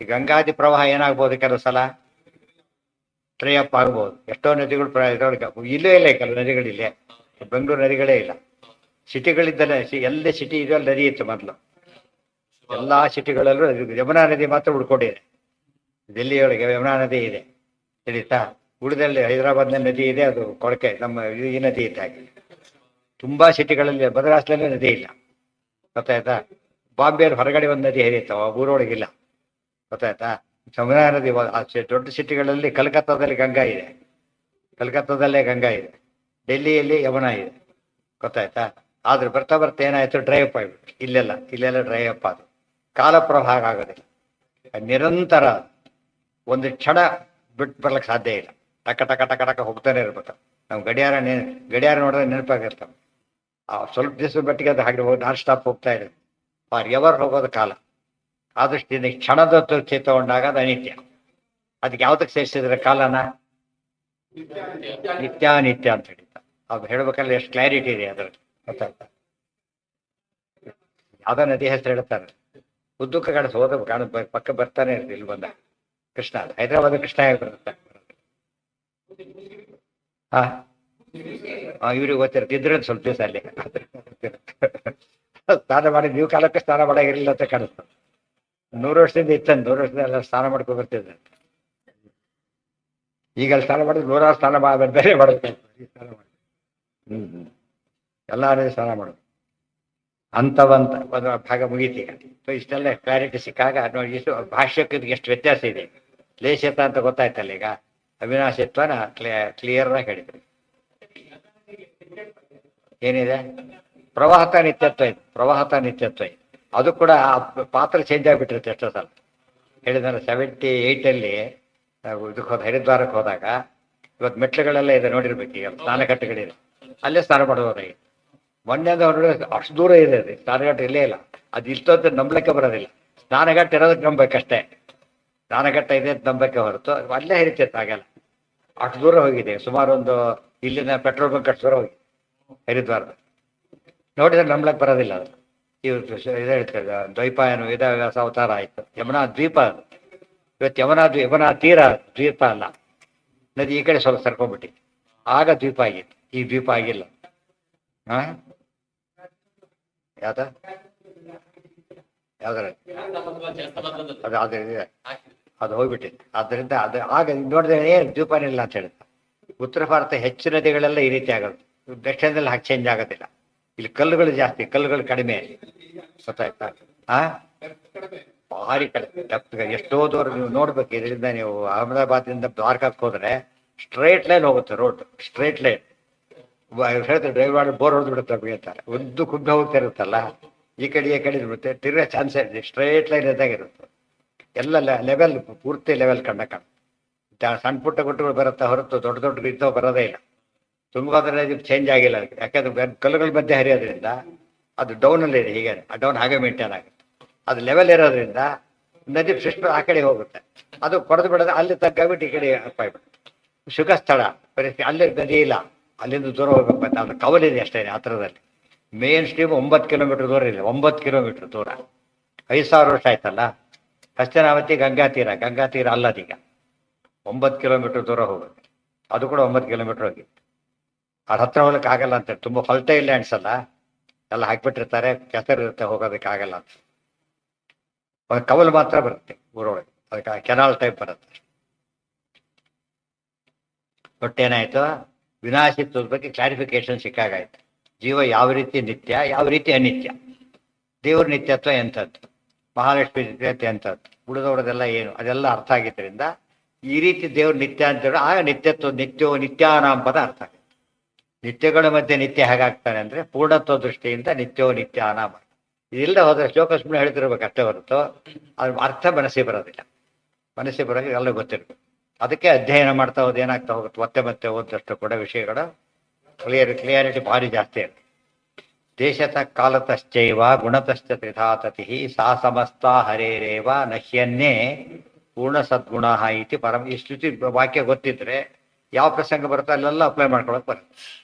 ಈ ಗಂಗಾದಿ ಪ್ರವಾಹ ಏನಾಗ್ಬೋದು, ಕೆಲವು ಸಲ ಟ್ರೈ ಅಪ್ ಆಗ್ಬೋದು. ಎಷ್ಟೋ ನದಿಗಳು ಇದ್ರೊಳಗೆ ಇಲ್ಲೇ ಇಲ್ಲ, ಕೆಲವು ನದಿಗಳಿಲ್ಲೇ. ಬೆಂಗಳೂರು ನದಿಗಳೇ ಇಲ್ಲ. ಸಿಟಿಗಳಿದ್ದಲ್ಲೇ, ಎಲ್ಲೇ ಸಿಟಿ ಇದೆಯಲ್ಲ ನದಿ ಇತ್ತು ಮೊದಲು. ಎಲ್ಲಾ ಸಿಟಿಗಳಲ್ಲೂ ಯಮುನಾ ನದಿ ಮಾತ್ರ ಉಳ್ಕೊಂಡಿದೆ. ದಿಲ್ಲಿಯೊಳಗೆ ಯಮುನಾ ನದಿ ಇದೆ, ತಿಳಿತಾ? ಉಳಿದಲ್ಲಿ ಹೈದರಾಬಾದ್ನ ನದಿ ಇದೆ, ಅದು ಕೊಳಕೆ. ನಮ್ಮ ಈ ನದಿ ಇದ್ದಾಗೆ ತುಂಬಾ ಸಿಟಿಗಳಲ್ಲಿ, ಮದ್ರಾಸ್ನಲ್ಲಿ ನದಿ ಇಲ್ಲ. ಗೊತ್ತಾಯ್ತಾ? ಬಾಂಬೆಯಲ್ಲಿ ಹೊರಗಡೆ ಒಂದು ನದಿ ಹರಿಯುತ್ತವ, ಊರೊಳಗಿಲ್ಲ. ಗೊತ್ತಾಯ್ತಾ? ಯಮುನಾ ನದಿ ದೊಡ್ಡ ಸಿಟಿಗಳಲ್ಲಿ, ಕಲ್ಕತ್ತಾದಲ್ಲಿ ಗಂಗಾ ಇದೆ, ಕಲ್ಕತ್ತಾದಲ್ಲೇ ಗಂಗಾ ಇದೆ. ಡೆಲ್ಲಿಯಲ್ಲಿ ಯಮುನಾ ಇದೆ. ಗೊತ್ತಾಯ್ತಾ? ಆದ್ರೆ ಬರ್ತಾ ಬರ್ತಾ ಏನಾಯ್ತು, ಡ್ರೈ ಅಪ್ ಆಗ್ಬಿಟ್ಟು. ಇಲ್ಲೆಲ್ಲ ಡ್ರೈ ಅಪ್ ಆದ. ಕಾಲ ಪ್ರವಾಹ ಆಗೋದಿಲ್ಲ, ನಿರಂತರ. ಒಂದು ಕ್ಷಣ ಬಿಟ್ಟು ಬರ್ಲಿಕ್ಕೆ ಸಾಧ್ಯ ಇಲ್ಲ. ಟಕ ಟಕ ಟಕ ಟಕ ಹೋಗ್ತಾನೆ ಇರ್ಬೇಕು. ನಾವು ಗಡಿಯಾರ ನೋಡಿದ್ರೆ ನೆನಪಾಗಿರ್ತಾವೆ. ಆ ಸ್ವಲ್ಪ ದಿವಸ ಮಟ್ಟಿಗೆ ಅದು ಹಾಗೆ ಹೋಗಿ ನಾನ್ ಸ್ಟಾಪ್ ಹೋಗ್ತಾ ಇದೆ. ಫಾರ್ ಎವರ್ ಹೋಗೋದು ಕಾಲ. ಆದಷ್ಟು ಕ್ಷಣದ ಚೇತ ತಗೊಂಡಾಗ ಅದು ಅನಿತ್ಯ. ಅದಕ್ಕೆ ಯಾವ್ದಕ್ಕೆ ಸೇರಿಸಿದ್ರೆ ಕಾಲನ ನಿತ್ಯಾನಿತ್ಯ ಅಂತ ಹೇಳಿದ್ದ. ಅದು ಹೇಳ್ಬೇಕಂದ್ರೆ ಎಷ್ಟು ಕ್ಲಾರಿಟಿ ಇದೆ ಅದ್ರಲ್ಲಿ. ಗೊತ್ತಾಗ್ತಾ? ಯಾವ್ದೋ ನದಿ ಹೆಸರು ಹೇಳ್ತಾರೆ, ಉದ್ದಕ್ಕೆ ಕಾಣಿಸ್ ಹೋದ ಪಕ್ಕ ಬರ್ತಾನೆ ಇರ್ತಿ. ಇಲ್ಲಿ ಬಂದ ಕೃಷ್ಣ, ಹೈದರಾಬಾದ್ ಕೃಷ್ಣ ಹೇಗೆ ಬರುತ್ತೆ? ಇವ್ರಿಗೆ ಗೊತ್ತಿರುತ್ತೆ. ಇದ್ರೆ ಸ್ವಲ್ಪ ದಿವಸ ಅಲ್ಲಿ ಸ್ನಾನ ಮಾಡಿ, ನೀವು ಕಾಲಕ್ಕೆ ಸ್ನಾನ ಮಾಡಾಗಿರ್ಲಿಲ್ಲ ಅಂತ ಕಾಣಿಸ್ತದೆ. 100 ವರ್ಷದಿಂದ ಇತ್ತಂದು, 100 ವರ್ಷದಿಂದ ಎಲ್ಲ ಸ್ನಾನ ಮಾಡ್ಕೊಂಡು ಬರ್ತಿದ್ದೆ. ಈಗ ಅಲ್ಲಿ ಸ್ನಾನ ಮಾಡಿದ್ರೆ 100 ಸ್ನಾನ ಬೇರೆ ಮಾಡಬೇಕು. ಸ್ನಾನ ಮಾಡಿ ಎಲ್ಲ ಸ್ನಾನ ಮಾಡೋದು. ಅಂತವಂತ ಒಂದು ಭಾಗ ಮುಗೀತೀಗ. ಸೊ ಇಷ್ಟೆಲ್ಲ ಕ್ಲಾರಿಟಿ ಸಿಕ್ಕಾಗ ನೋಡಿ, ಇಷ್ಟು ಭಾಷ್ಯಕ್ಕೆ ಎಷ್ಟು ವ್ಯತ್ಯಾಸ ಇದೆ. ಲೇಷತ ಅಂತ ಗೊತ್ತಾಯ್ತಲ್ಲ ಈಗ. ಅವಿನಾಶಿತ್ವನ ಕ್ಲಿಯರ್ ಆಗಿ ಹೇಳಿದ್ರು. ಏನಿದೆ? ಪ್ರವಾಹತ ನಿತ್ಯತ್ವ ಇದೆ, ಪ್ರವಾಹತ ನಿತ್ಯತ್ವ ಇದೆ. ಅದು ಕೂಡ ಆ ಪಾತ್ರ ಚೇಂಜ್ ಆಗಿಬಿಟ್ಟಿರುತ್ತೆ ಎಷ್ಟೋ ಸಲ. ಹೇಳಿದ್ರೆ 78ಅಲ್ಲಿ ಇದಕ್ಕೆ ಹೋದ ಹರಿದ್ವಾರಕ್ಕೆ ಹೋದಾಗ, ಇವತ್ತು ಮೆಟ್ಲುಗಳೆಲ್ಲ ಇದೆ ನೋಡಿರ್ಬೇಕು, ಈಗ ಸ್ನಾನಘಟ್ಟಗಳಿದೆ, ಅಲ್ಲೇ ಸ್ನಾನ ಮಾಡೋದು. ಮೊನ್ನೆಯಿಂದ ಹೊರಗಡೆ ಅಷ್ಟು ದೂರ ಇದೆ ಅದು ಸ್ನಾನಘಟ್ಟ, ಇಲ್ಲೇ ಇಲ್ಲ. ಅದು ಇಷ್ಟೊತ್ತು ನಂಬಲಿಕ್ಕೆ ಬರೋದಿಲ್ಲ. ಸ್ನಾನಘಟ್ಟ ಇರೋದಕ್ಕೆ ನಂಬಬೇಕಷ್ಟೇ, ಸ್ನಾನಘಟ್ಟ ಇದೆ ಅಂತ ನಂಬಕ್ಕೆ ಹೊರತು ಅಲ್ಲೇ ಹರಿತಿತ್ತು ಆಗಲ್ಲ. ಅಷ್ಟು ದೂರ ಹೋಗಿದೆ, ಸುಮಾರು ಒಂದು ಇಲ್ಲಿನ ಪೆಟ್ರೋಲ್ ಬಂಕ್ ಅಷ್ಟು ದೂರ ಹೋಗಿ ಹರಿದ್ವಾರದ. ನೋಡಿದ್ರೆ ನಂಬಲಕ್ಕೆ ಬರೋದಿಲ್ಲ ಅದು. ಇವು ಇದು ಹೇಳ್ತಾರೆ ದ್ವೈಪಾಯನ ವೇದವ್ಯಾಸ ಅವತಾರ ಆಯಿತು, ಯಮುನಾ ದ್ವೀಪ ಅದು. ಇವತ್ತು ಯಮುನಾ ತೀರ ದ್ವೀಪ ಅಲ್ಲ, ನದಿ ಈ ಕಡೆ ಸ್ವಲ್ಪ ಸರ್ಕೊಂಡ್ಬಿಟ್ಟು ಆಗ ದ್ವೀಪ ಆಗಿತ್ತು, ಈ ದ್ವೀಪ ಆಗಿಲ್ಲ. ಹಾ ಯಾವ್ದ ಯಾವ್ದ್ರ ಅದು ಅದು ಹೋಗ್ಬಿಟ್ಟಿದೆ. ಆದ್ದರಿಂದ ಅದು ಆಗ ನೋಡಿದ್ರೆ ಏನು ದ್ವೀಪನಿಲ್ಲ ಅಂತ ಹೇಳಿದ. ಉತ್ತರ ಭಾರತ ಹೆಚ್ಚು ನದಿಗಳೆಲ್ಲ ಈ ರೀತಿ ಆಗೋದು, ದಕ್ಷಿಣದಲ್ಲಿ ಹಾಕಿ ಚೇಂಜ್ ಆಗೋದಿಲ್ಲ. ಇಲ್ಲಿ ಕಲ್ಲುಗಳು ಜಾಸ್ತಿ, ಕಲ್ಲುಗಳು ಕಡಿಮೆ, ಗೊತ್ತಾಯ್ತಾ? ಭಾರಿ ಕಡಿಮೆ ಡಪ್ಪ. ಎಷ್ಟೋ ದೂರ ನೀವು ನೋಡ್ಬೇಕು. ಇದರಿಂದ ನೀವು ಅಹಮದಾಬಾದ್ದಿಂದ ದ್ವಾರಕಕ್ಕೆ ಹೋದ್ರೆ ಸ್ಟ್ರೈಟ್ ಲೈನ್ ಹೋಗುತ್ತೆ ರೋಡ್, ಸ್ಟ್ರೈಟ್ ಲೈನ್. ಹೇಳ್ತಾರೆ ಡ್ರೈವ್ ಮಾಡಿ ಬೋರ್ ಹೊಡೆದು ಬಿಡುತ್ತೆ ಅಂತಾರೆ. ಒಂದು ಕುಬ್ಬೆ ಹೋಗ್ತಾ ಇರುತ್ತಲ್ಲ, ಈ ಕಡೆ ಇರುತ್ತೆ, ತಿರ್ಗಾ ಚಾನ್ಸ್ ಇದೆ. ಸ್ಟ್ರೈಟ್ ಲೈನ್ ಇದ್ದಾಗಿರುತ್ತೆ, ಎಲ್ಲ ಲೆವೆಲ್, ಪೂರ್ತಿ ಲೆವೆಲ್ ಕಂಡ ಸಣ್ಣ ಪುಟ್ಟ ಗುಟ್ಟುಗಳು ಬರುತ್ತೆ ಹೊರತು ದೊಡ್ಡ ದೊಡ್ಡ ಇದ್ದವು ಬರೋದೇ ಇಲ್ಲ. ತುಂಗಭದ್ರಾ ನದಿ ಚೇಂಜ್ ಆಗಿಲ್ಲ, ಯಾಕಂದ್ರೆ ಕಲ್ಲುಗಳ ಮಧ್ಯೆ ಹರಿಯೋದ್ರಿಂದ ಅದು ಡೌನಲ್ಲಿ ಇದೆ. ಹೀಗೆ ಆ ಡೌನ್ ಹಾಗೆ ಮೇಂಟೈನ್ ಆಗುತ್ತೆ. ಅದು ಲೆವೆಲ್ ಇರೋದ್ರಿಂದ ನದಿ ಸಿಸ್ಟಮ್ ಆ ಕಡೆ ಹೋಗುತ್ತೆ, ಅದು ಕೊರೆದು ಬಿಡೋದು ಅಲ್ಲಿ ತಗ್ಗಾಗ್ಬಿಟ್ಟು ಈ ಕಡೆ ಅಪ್ಪಾಗ್ಬಿಡುತ್ತೆ. ಸುಖ ಸ್ಥಳ ಪರಿಸ್ಥಿತಿ ಅಲ್ಲಿ ನದಿ ಇಲ್ಲ, ಅಲ್ಲಿಂದ ದೂರ ಹೋಗ್ಬೇಕು. ಮತ್ತೆ ಅದು ಕವಲಿದೆ ಅಷ್ಟೇ ಹತ್ರದಲ್ಲಿ. ಮೇನ್ ಸ್ಟ್ರೀಮ್ 9 ಕಿಲೋಮೀಟರ್ ದೂರ ಇದೆ, 9 ಕಿಲೋಮೀಟರ್ ದೂರ. 5000 ವರ್ಷ ಆಯ್ತಲ್ಲ. ಹಸ್ತನಾವತಿ ಗಂಗಾ ತೀರ ಅಲ್ಲದೀಗ 9 ಕಿಲೋಮೀಟರ್ ದೂರ ಹೋಗುತ್ತೆ. ಅದು ಕೂಡ 9 ಕಿಲೋಮೀಟರ್ ಹೋಗಿ ಅದ್ರ ಹತ್ರ ಹೋಗ್ಲಿಕ್ಕೆ ಆಗಲ್ಲ ಅಂತ. ತುಂಬ ಹೊಲ್ಟೇ ಇಲ್ಲ ಅನ್ಸಲ್ಲ, ಎಲ್ಲ ಹಾಕ್ಬಿಟ್ಟಿರ್ತಾರೆ, ಕೆಸರು ಇರುತ್ತೆ, ಹೋಗೋದಕ್ಕೆ ಆಗಲ್ಲ ಅಂತ. ಒಂದು ಕವಲು ಮಾತ್ರ ಬರುತ್ತೆ ಊರೊಳಗೆ, ಅದಕ್ಕೆ ಕೆನಾಲ್ ಟೈಪ್ ಬರುತ್ತೆ. ಒಟ್ಟೇನಾಯ್ತು, ವಿನಾಶಿತ್ವದ ಬಗ್ಗೆ ಕ್ಲಾರಿಫಿಕೇಶನ್ ಸಿಕ್ಕಾಗಾಯ್ತು. ಜೀವ ಯಾವ ರೀತಿ ನಿತ್ಯ, ಯಾವ ರೀತಿ ಅನಿತ್ಯ. ದೇವ್ರ ನಿತ್ಯತ್ವ ಎಂಥದ್ದು, ಮಹಾಲಕ್ಷ್ಮಿ ನಿತ್ಯತ್ವ ಎಂಥದ್ದು, ಉಳಿದವ್ರದೆಲ್ಲ ಏನು, ಅದೆಲ್ಲ ಅರ್ಥ ಆಗಿದ್ದರಿಂದ ಈ ರೀತಿ ದೇವ್ರ ನಿತ್ಯ ಅಂತ ಹೇಳಿ ಆಗ ನಿತ್ಯೋ ನಿತ್ಯಾನಾಂ ಪದ ಅರ್ಥ ಆಗುತ್ತೆ. ನಿತ್ಯಗಳ ಮಧ್ಯೆ ನಿತ್ಯ ಹೇಗಾಗ್ತಾನೆ ಅಂದ್ರೆ ಪೂರ್ಣತ್ವ ದೃಷ್ಟಿಯಿಂದ ನಿತ್ಯೋ ನಿತ್ಯಾನಾಮ. ಇದಿಲ್ಲ ಹೋದ್ರೆ ಶ್ಲೋಕ ಸುಮ್ಮನೆ ಹೇಳ್ತಿರ್ಬೇಕು ಅಷ್ಟೇ ಹೊರತು ಅದ್ರ ಅರ್ಥ ಮನಸ್ಸಿಗೆ ಬರೋದಿಲ್ಲ. ಮನಸ್ಸಿಗೆ ಬರೋಕೆ ಎಲ್ಲ ಗೊತ್ತಿರ್ಬೇಕು. ಅದಕ್ಕೆ ಅಧ್ಯಯನ ಮಾಡ್ತಾ ಹೋದ್ ಏನಾಗ್ತಾ ಹೋಗುತ್ತೆ, ಮತ್ತೆ ಓದಷ್ಟು ಕೂಡ ವಿಷಯಗಳ ಕ್ಲಿಯಾರಿಟಿ ಭಾರಿ ಜಾಸ್ತಿ ಇರುತ್ತೆ. ದೇಶತ ಕಾಲತಶ್ಚೈವ ಗುಣತಶ್ಚ ತ್ರಿಧಾತತಿ ಸಾ ಸಮಸ್ತ ಹರೇರೇವ ನಹ್ಯನ್ನೇ ಪೂರ್ಣ ಸದ್ಗುಣ ಇತಿ ಪರಮ. ಈ ಶ್ರುತಿ ವಾಕ್ಯ ಗೊತ್ತಿದ್ರೆ ಯಾವ ಪ್ರಸಂಗ ಬರುತ್ತೋ ಅಲ್ಲೆಲ್ಲ ಅಪ್ಲೈ ಮಾಡ್ಕೊಳಕ್ ಬರುತ್ತೆ.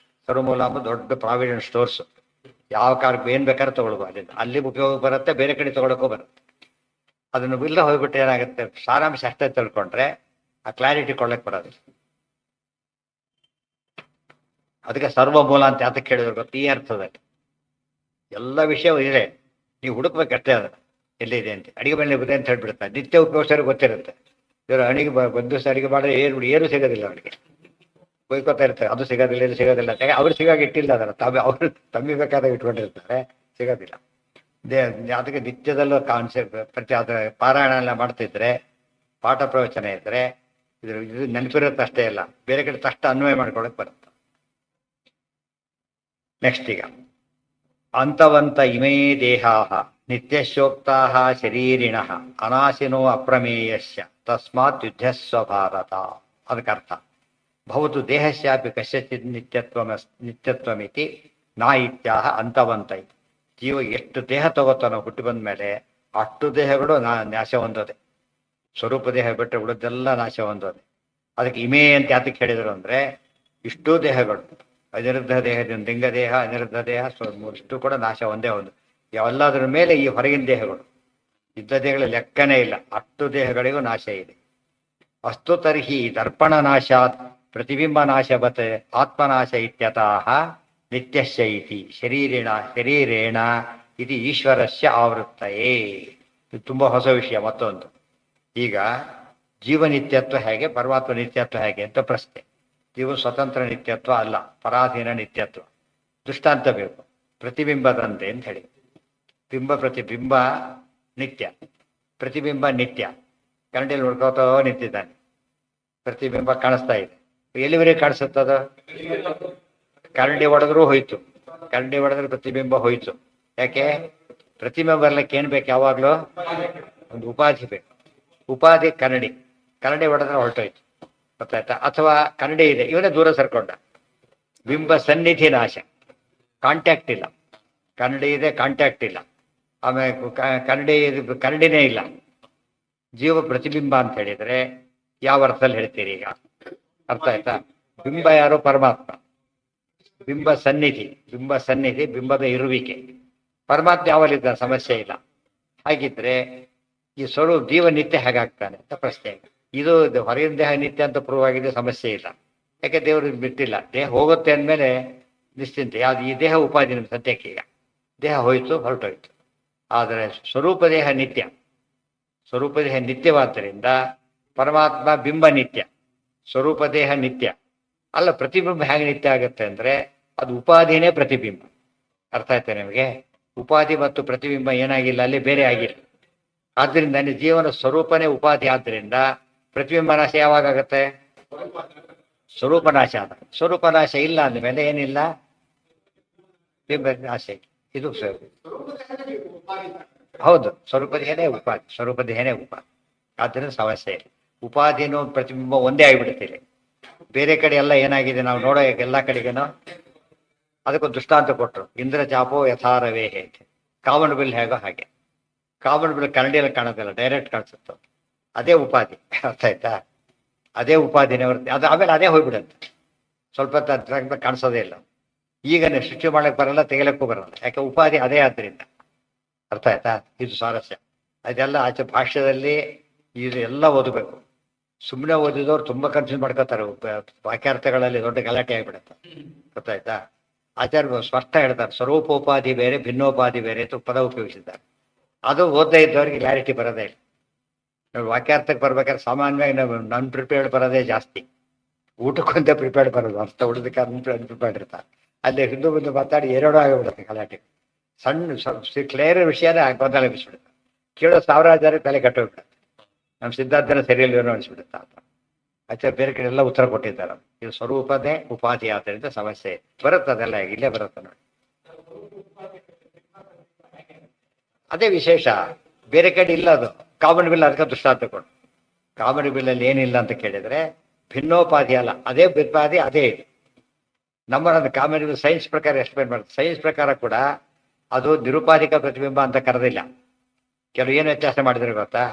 ಸರ್ವಮೂಲ ಅಂಬ ದೊಡ್ಡ ಪ್ರಾವಿಡೆಂಟ್ ಸ್ಟೋರ್ಸ್, ಯಾವ ಕಾಲಕ್ಕೆ ಏನ್ ಬೇಕಾದ್ರೆ ತಗೊಳ್ಬೋದು. ಅಲ್ಲಿಂದ ಅಲ್ಲಿ ಉಪಯೋಗ ಬರುತ್ತೆ, ಬೇರೆ ಕಡೆ ತಗೊಳಕ್ಕೂ ಬರುತ್ತೆ. ಅದನ್ನು ಇಲ್ಲ ಹೋಗ್ಬಿಟ್ಟು ಏನಾಗುತ್ತೆ, ಸಾರಾಂಶ ಅಷ್ಟೇ ತಿಳ್ಕೊಂಡ್ರೆ ಆ ಕ್ಲಾರಿಟಿ ಕೊಡ್ಲಿಕ್ಕೆ ಬರೋದಿಲ್ಲ. ಅದಕ್ಕೆ ಸರ್ವಮೂಲ ಅಂತ ಯಾತಕ್ಕೆ ಹೇಳಿದ್ರು ಗೊತ್ತು, ಈ ಅರ್ಥದಲ್ಲಿ ಎಲ್ಲ ವಿಷಯ ಇದೆ, ನೀವು ಹುಡುಕ್ಬೇಕಷ್ಟೇ ಅದನ್ನು ಎಲ್ಲಿದೆ ಅಂತ. ಅಡಿಗೆ ಮನೆ ಇದೆ ಅಂತ ಹೇಳ್ಬಿಡ್ತಾರೆ, ನಿತ್ಯ ಉಪಯೋಗಿಸೋರಿಗೆ ಗೊತ್ತಿರುತ್ತೆ. ಇವರು ಅಡಿಗೆ ಬಂದು ಅಡಿಗೆ ಮಾಡಿದ್ರೆ ಏನು ಸಿಗೋದಿಲ್ಲ ಅವರಿಗೆ, ಬೈಕೋತಾ ಇರ್ತಾರೆ, ಅದು ಸಿಗೋದಿಲ್ಲ ಇದು ಸಿಗೋದಿಲ್ಲ ಅಂತ. ಅವ್ರು ಸಿಗಾಗಿ ಇಟ್ಟಿಲ್ಲ ಅದನ್ನು, ಅವರು ತಮ್ಮಿ ಬೇಕಾದಾಗ ಇಟ್ಕೊಂಡಿರ್ತಾರೆ, ಸಿಗೋದಿಲ್ಲ. ಅದಕ್ಕೆ ನಿತ್ಯದಲ್ಲೂ ಕಾನ್ಸೆಪ್ಟ್ ಪ್ರತಿ ಅದರ ಪಾರಾಯಣ ಎಲ್ಲ ಮಾಡ್ತಿದ್ರೆ, ಪಾಠ ಪ್ರವಚನ ಇದ್ರೆ ಇದು ನೆನಪಿರುತ್ತೆ ಅಷ್ಟೇ ಇಲ್ಲ, ಬೇರೆ ಕಡೆ ತಷ್ಟ ಅನ್ವಯ ಮಾಡ್ಕೊಳಕ್ ಬರುತ್ತೆ. ನೆಕ್ಸ್ಟ್ ಈಗ ಅಂತವಂತ ಇಮೇ ದೇಹಾ ನಿತ್ಯಶೋಕ್ತಾ ಶರೀರಿಣ ಅನಾಶಿನೋ ಅಪ್ರಮೇಯಸ್ಯ ತಸ್ಮಾತ್ ಯುದ್ಧಸ್ವ ಭಾರತ. ಅದಕ್ಕರ್ಥ ಭವತು ದೇಹಸ್ಯಾಪಿ ಕಸ್ಯಚಿತ್ ನಿತ್ಯತ್ವಮಿತಿ ನಾ ಇತ್ಯಾಹ ಅಂತವಂತ. ಜೀವ ಎಷ್ಟು ದೇಹ ತಗೋತಾನೋ ಹುಟ್ಟಿ ಬಂದ ಮೇಲೆ ಅಷ್ಟು ದೇಹಗಳು ನಾಶ ಹೊಂದೋದೆ. ಸ್ವರೂಪ ದೇಹ ಬಿಟ್ಟರೆ ಉಳಿದೆಲ್ಲ ನಾಶ ಹೊಂದೋದೆ. ಅದಕ್ಕೆ ಇಮೇ ಅಂತ ಯಾತಕ್ಕೆ ಹೇಳಿದರು ಅಂದ್ರೆ ಇಷ್ಟೂ ದೇಹಗಳು, ಅನಿರುದ್ಧ ದೇಹದಿಂದ ಲಿಂಗ ದೇಹ, ಅನಿರುದ್ಧ ದೇಹ, ಇಷ್ಟು ಕೂಡ ನಾಶ ಒಂದೇ ಒಂದು. ಎಲ್ಲದರ ಮೇಲೆ ಈ ಹೊರಗಿನ ದೇಹಗಳು, ಇದ್ದ ದೇಹಗಳ ಲೆಕ್ಕನೇ ಇಲ್ಲ, ಅಷ್ಟು ದೇಹಗಳಿಗೂ ನಾಶ ಇದೆ. ಅಸ್ತು ತರ್ಹಿ ದರ್ಪಣ ನಾಶಾತ್ ಪ್ರತಿಬಿಂಬ ನಾಶವತ್ ಆತ್ಮನಾಶ ಇತ್ಯತಃ ನಿತ್ಯಸ್ಯ ಇತಿ ಶರೀರೇಣ ಇದು ಈಶ್ವರಸ್ಯ ಆವೃತ್ತಯೇ. ಇದು ತುಂಬ ಹೊಸ ವಿಷಯ ಮತ್ತೊಂದು. ಈಗ ಜೀವ ನಿತ್ಯತ್ವ ಹೇಗೆ, ಪರಮಾತ್ಮ ನಿತ್ಯತ್ವ ಹೇಗೆ ಅಂತ ಪ್ರಶ್ನೆ. ಜೀವ ಸ್ವತಂತ್ರ ನಿತ್ಯತ್ವ ಅಲ್ಲ, ಪರಾಧೀನ ನಿತ್ಯತ್ವ. ದೃಷ್ಟಾಂತ ಬೇಕು, ಪ್ರತಿಬಿಂಬದಂತೆ ಅಂತ ಹೇಳಿ. ಪ್ರತಿಬಿಂಬ ನಿತ್ಯ, ಪ್ರತಿಬಿಂಬ ನಿತ್ಯ. ಕನ್ನಡಿಯಲ್ಲಿ ನೋಡ್ಕೋತಾ ನಿಂತಿದ್ದಾನೆ, ಪ್ರತಿಬಿಂಬ ಕಾಣಿಸ್ತಾ ಇದೆ. ಎಲ್ಲಿವರೆಗೆ ಕಾಣಿಸುತ್ತದ? ಕನ್ನಡಿ ಒಡೆದ್ರೂ ಹೋಯ್ತು, ಕರಡಿ ಹೊಡೆದ್ರೆ ಪ್ರತಿಬಿಂಬ ಹೋಯ್ತು. ಯಾಕೆ? ಪ್ರತಿಬಿಂಬ ಬರ್ಲಿಕ್ಕೆ ಏನ್ ಬೇಕು? ಯಾವಾಗ್ಲೂ ಒಂದು ಉಪಾಧಿ ಬೇಕು. ಉಪಾಧಿ ಕನ್ನಡಿ. ಕನ್ನಡಿ ಹೊಡೆದ್ರೆ ಹೊರಟೋಯ್ತು, ಗೊತ್ತಾಯ್ತಾ? ಅಥವಾ ಕನ್ನಡಿ ಇದೆ, ಇವನೇ ದೂರ ಸರ್ಕೊಂಡ, ಬಿಂಬ ಸನ್ನಿಧಿ ನಾಶ, ಕಾಂಟ್ಯಾಕ್ಟ್ ಇಲ್ಲ. ಕನ್ನಡಿ ಇದೆ, ಕಾಂಟ್ಯಾಕ್ಟ್ ಇಲ್ಲ. ಆಮೇಲೆ ಕನ್ನಡಿನೇ ಇಲ್ಲ. ಜೀವ ಪ್ರತಿಬಿಂಬ ಅಂತ ಹೇಳಿದ್ರೆ ಯಾವ ಅರ್ಥದಲ್ಲಿ ಹೇಳ್ತೀರಿ ಈಗ? ಅರ್ಥ ಆಯ್ತಾ? ಬಿಂಬ ಯಾರು? ಪರಮಾತ್ಮ. ಬಿಂಬ ಸನ್ನಿಧಿ, ಬಿಂಬದ ಇರುವಿಕೆ. ಪರಮಾತ್ಮ ಯಾವಲ್ಲಿದ್ದ? ಸಮಸ್ಯೆ ಇಲ್ಲ. ಹಾಗಿದ್ರೆ ಈ ಜೀವ ನಿತ್ಯ ಹೇಗಾಗ್ತಾನೆ ಅಂತ ಪ್ರಶ್ನೆ. ಇದು ಹೊರಗಿನ ದೇಹ ನಿತ್ಯ ಅಂತ ಪ್ರೂವ್ ಆಗಿದೆ, ಸಮಸ್ಯೆ ಇಲ್ಲ. ಯಾಕೆ? ದೇವರು ಬಿಟ್ಟಿಲ್ಲ. ದೇಹ ಹೋಗುತ್ತೆ ಅಂದಮೇಲೆ ನಿಶ್ಚಿಂತೆ. ಯಾವ್ದು? ಈ ದೇಹ ಉಪಾಧಿ ನಿಮ್ಗೆ ಸದ್ಯಕ್ಕೆ. ಈಗ ದೇಹ ಹೋಯ್ತು, ಹೊರಟೋಯ್ತು. ಆದರೆ ಸ್ವರೂಪ ದೇಹ ನಿತ್ಯ. ಸ್ವರೂಪ ದೇಹ ನಿತ್ಯವಾದ್ದರಿಂದ ಪರಮಾತ್ಮ ಬಿಂಬ ನಿತ್ಯ, ಸ್ವರೂಪ ದೇಹ ನಿತ್ಯ ಅಲ್ಲ. ಪ್ರತಿಬಿಂಬ ಹೇಗೆ ನಿತ್ಯ ಆಗುತ್ತೆ ಅಂದ್ರೆ ಅದು ಉಪಾಧಿನೇ ಪ್ರತಿಬಿಂಬ. ಅರ್ಥ ಆಯ್ತಾ ನಿಮಗೆ? ಉಪಾಧಿ ಮತ್ತು ಪ್ರತಿಬಿಂಬ ಏನಾಗಿಲ್ಲ, ಅಲ್ಲಿ ಬೇರೆ ಆಗಿಲ್ಲ. ಆದ್ದರಿಂದ ಜೀವನ ಸ್ವರೂಪನೇ ಉಪಾಧಿ. ಆದ್ದರಿಂದ ಪ್ರತಿಬಿಂಬ ನಾಶ ಯಾವಾಗ ಆಗತ್ತೆ? ಸ್ವರೂಪ ನಾಶ ಆದ. ಸ್ವರೂಪ ನಾಶ ಇಲ್ಲ ಅಂದಮೇಲೆ ಏನಿಲ್ಲ, ಬಿಂಬ ನಾಶ. ಇದು ಹೌದು, ಸ್ವರೂಪದೇಹನೇ ಉಪಾಧಿ, ಸ್ವರೂಪದೇಹನೇ ಉಪಾಧಿ. ಆದ್ದರಿಂದ ಸಮಸ್ಯೆ ಇಲ್ಲ. ಉಪಾಧಿನೂ ಪ್ರತಿಬಿಂಬ ಒಂದೇ ಆಗಿಬಿಡುತ್ತಿಲ್ಲ. ಬೇರೆ ಕಡೆ ಎಲ್ಲ ಏನಾಗಿದೆ ನಾವು ನೋಡೋ ಎಲ್ಲ ಕಡೆಗೇನೋ ಅದಕ್ಕೊಂದು ದೃಷ್ಟಾಂತ ಕೊಟ್ಟರು. ಇಂದ್ರ ಚಾಪೋ ಯಥಾರವೇ ಹೇಗೆ, ಕಾಮನ್ ಬಿಲ್ ಹೇಗೋ ಹಾಗೆ. ಕಾಮನ್ ಬಿಲ್ ಕನ್ನಡಿಯಲ್ಲಿ ಕಾಣೋದಿಲ್ಲ, ಡೈರೆಕ್ಟ್ ಕಾಣಿಸುತ್ತೆ. ಅದೇ ಉಪಾಧಿ. ಅರ್ಥ ಆಯ್ತಾ? ಅದೇ ಉಪಾಧಿನೇ ಹೊರತು ಅದು ಆಮೇಲೆ ಅದೇ ಹೋಗ್ಬಿಡುತ್ತೆ. ಸ್ವಲ್ಪ ಕಾಣಿಸೋದೇ ಇಲ್ಲ. ಈಗ ಸೃಷ್ಟಿ ಮಾಡಕ್ಕೆ ಬರಲ್ಲ, ತೆಗಿಲಕ್ಕೂ ಬರಲ್ಲ. ಯಾಕೆ? ಉಪಾಧಿ ಅದೇ ಆದ್ದರಿಂದ. ಅರ್ಥ ಆಯ್ತಾ? ಇದು ಸ್ವಾರಸ್ಯ. ಅದೆಲ್ಲ ಆಚೆ ಭಾಷ್ಯದಲ್ಲಿ ಇದು ಎಲ್ಲ ಓದಬೇಕು. ಸುಮ್ಮನೆ ಓದಿದವ್ರು ತುಂಬಾ ಕನ್ಫ್ಯೂಸ್ ಮಾಡ್ಕೋತಾರೆ. ವಾಕ್ಯಾರ್ಥಗಳಲ್ಲಿ ದೊಡ್ಡ ಗಲಾಟೆ ಆಗಿಬಿಡುತ್ತೆ. ಗೊತ್ತಾಯ್ತಾ? ಆಚಾರ್ಯ ಸ್ಪಷ್ಟ ಹೇಳ್ತಾರೆ, ಸ್ವರೂಪೋಪಾಧಿ ಬೇರೆ, ಭಿನ್ನೋಪಾಧಿ ಬೇರೆ ಅಂತ ಪದ ಉಪಯೋಗಿಸಿದ್ದಾರೆ. ಅದು ಓದದೇ ಇದ್ದವ್ರಿಗೆ ಕ್ಲಾರಿಟಿ ಬರೋದೇ ಇಲ್ಲ. ನಾವು ವಾಕ್ಯಾರ್ಥಕ್ಕೆ ಬರ್ಬೇಕಾದ್ರೆ ಸಾಮಾನ್ಯವಾಗಿ ನಾವು ನನ್ ಪ್ರಿಪೇರ್ಡ್ ಬರೋದೇ ಜಾಸ್ತಿ. ಊಟಕ್ಕಂತ ಪ್ರಿಪೇರ್ಡ್ ಬರೋದು, ಅರ್ಥ ಉಳಿದಕ್ಕೆ ಅನ್ಪ್ರಿಪೇರ್ಡ್ ಇರ್ತಾರೆ. ಅಲ್ಲಿ ಹಿಂದೂ ಮುಂದೆ ಮಾತಾಡಿ ಎರಡೂ ಆಗಿಬಿಡುತ್ತೆ ಗಲಾಟೆ. ಸಣ್ಣ ಕ್ಲಿಯರ್ ವಿಷಯನೇ ಗೊಂದಲ ಬಿಸ್ಬಿಡುತ್ತೆ. ಕೇಳೋ ಸಾವಿರಾರು ಜನ ತಲೆ ಕಟ್ಟೋಗ್ಬಿಡುತ್ತೆ. ನಮ್ಮ ಸಿದ್ಧಾಂತನ ಸರಿಯಲ್ಲಿ ಅನಿಸ್ಬಿಡುತ್ತೆ ಅಂತ. ಆಚಾರ್ಯ ಬೇರೆ ಕಡೆ ಎಲ್ಲ ಉತ್ತರ ಕೊಟ್ಟಿದ್ದಾರೆ. ಇದು ಸ್ವರೂಪದೇ ಉಪಾಧಿ ಆದ್ದರಿಂದ ಸಮಸ್ಯೆ ಬರುತ್ತೆ. ಅದೆಲ್ಲ ಇಲ್ಲೇ ಬರುತ್ತೆ ನೋಡಿ. ಅದೇ ವಿಶೇಷ, ಬೇರೆ ಕಡೆ ಇಲ್ಲ. ಅದು ಕಾಮನ್ ಬಿಲ್. ಅದಕ್ಕೆ ದೃಷ್ಟಾಂತ ಕೊಡು. ಕಾಮನ್ ಬಿಲ್ಲಲ್ಲಿ ಏನಿಲ್ಲ ಅಂತ ಕೇಳಿದ್ರೆ ಭಿನ್ನೋಪಾಧಿ ಅಲ್ಲ, ಅದೇ ಉಪಾಧಿ ಅದೇ ಇದೆ. ನಮ್ಮ ಕಾಮನ್ ಬಿಲ್ ಸೈನ್ಸ್ ಪ್ರಕಾರ ಎಕ್ಸ್ಪ್ಲೇನ್ ಮಾಡುತ್ತೆ. ಸೈನ್ಸ್ ಪ್ರಕಾರ ಕೂಡ ಅದು ನಿರುಪಾಧಿಕ ಪ್ರತಿಬಿಂಬ ಅಂತ ಕರೆದಿಲ್ಲ. ಕೆಲವು ಏನು ವ್ಯತ್ಯಾಸ ಮಾಡಿದ್ರೆ ಗೊತ್ತಾ?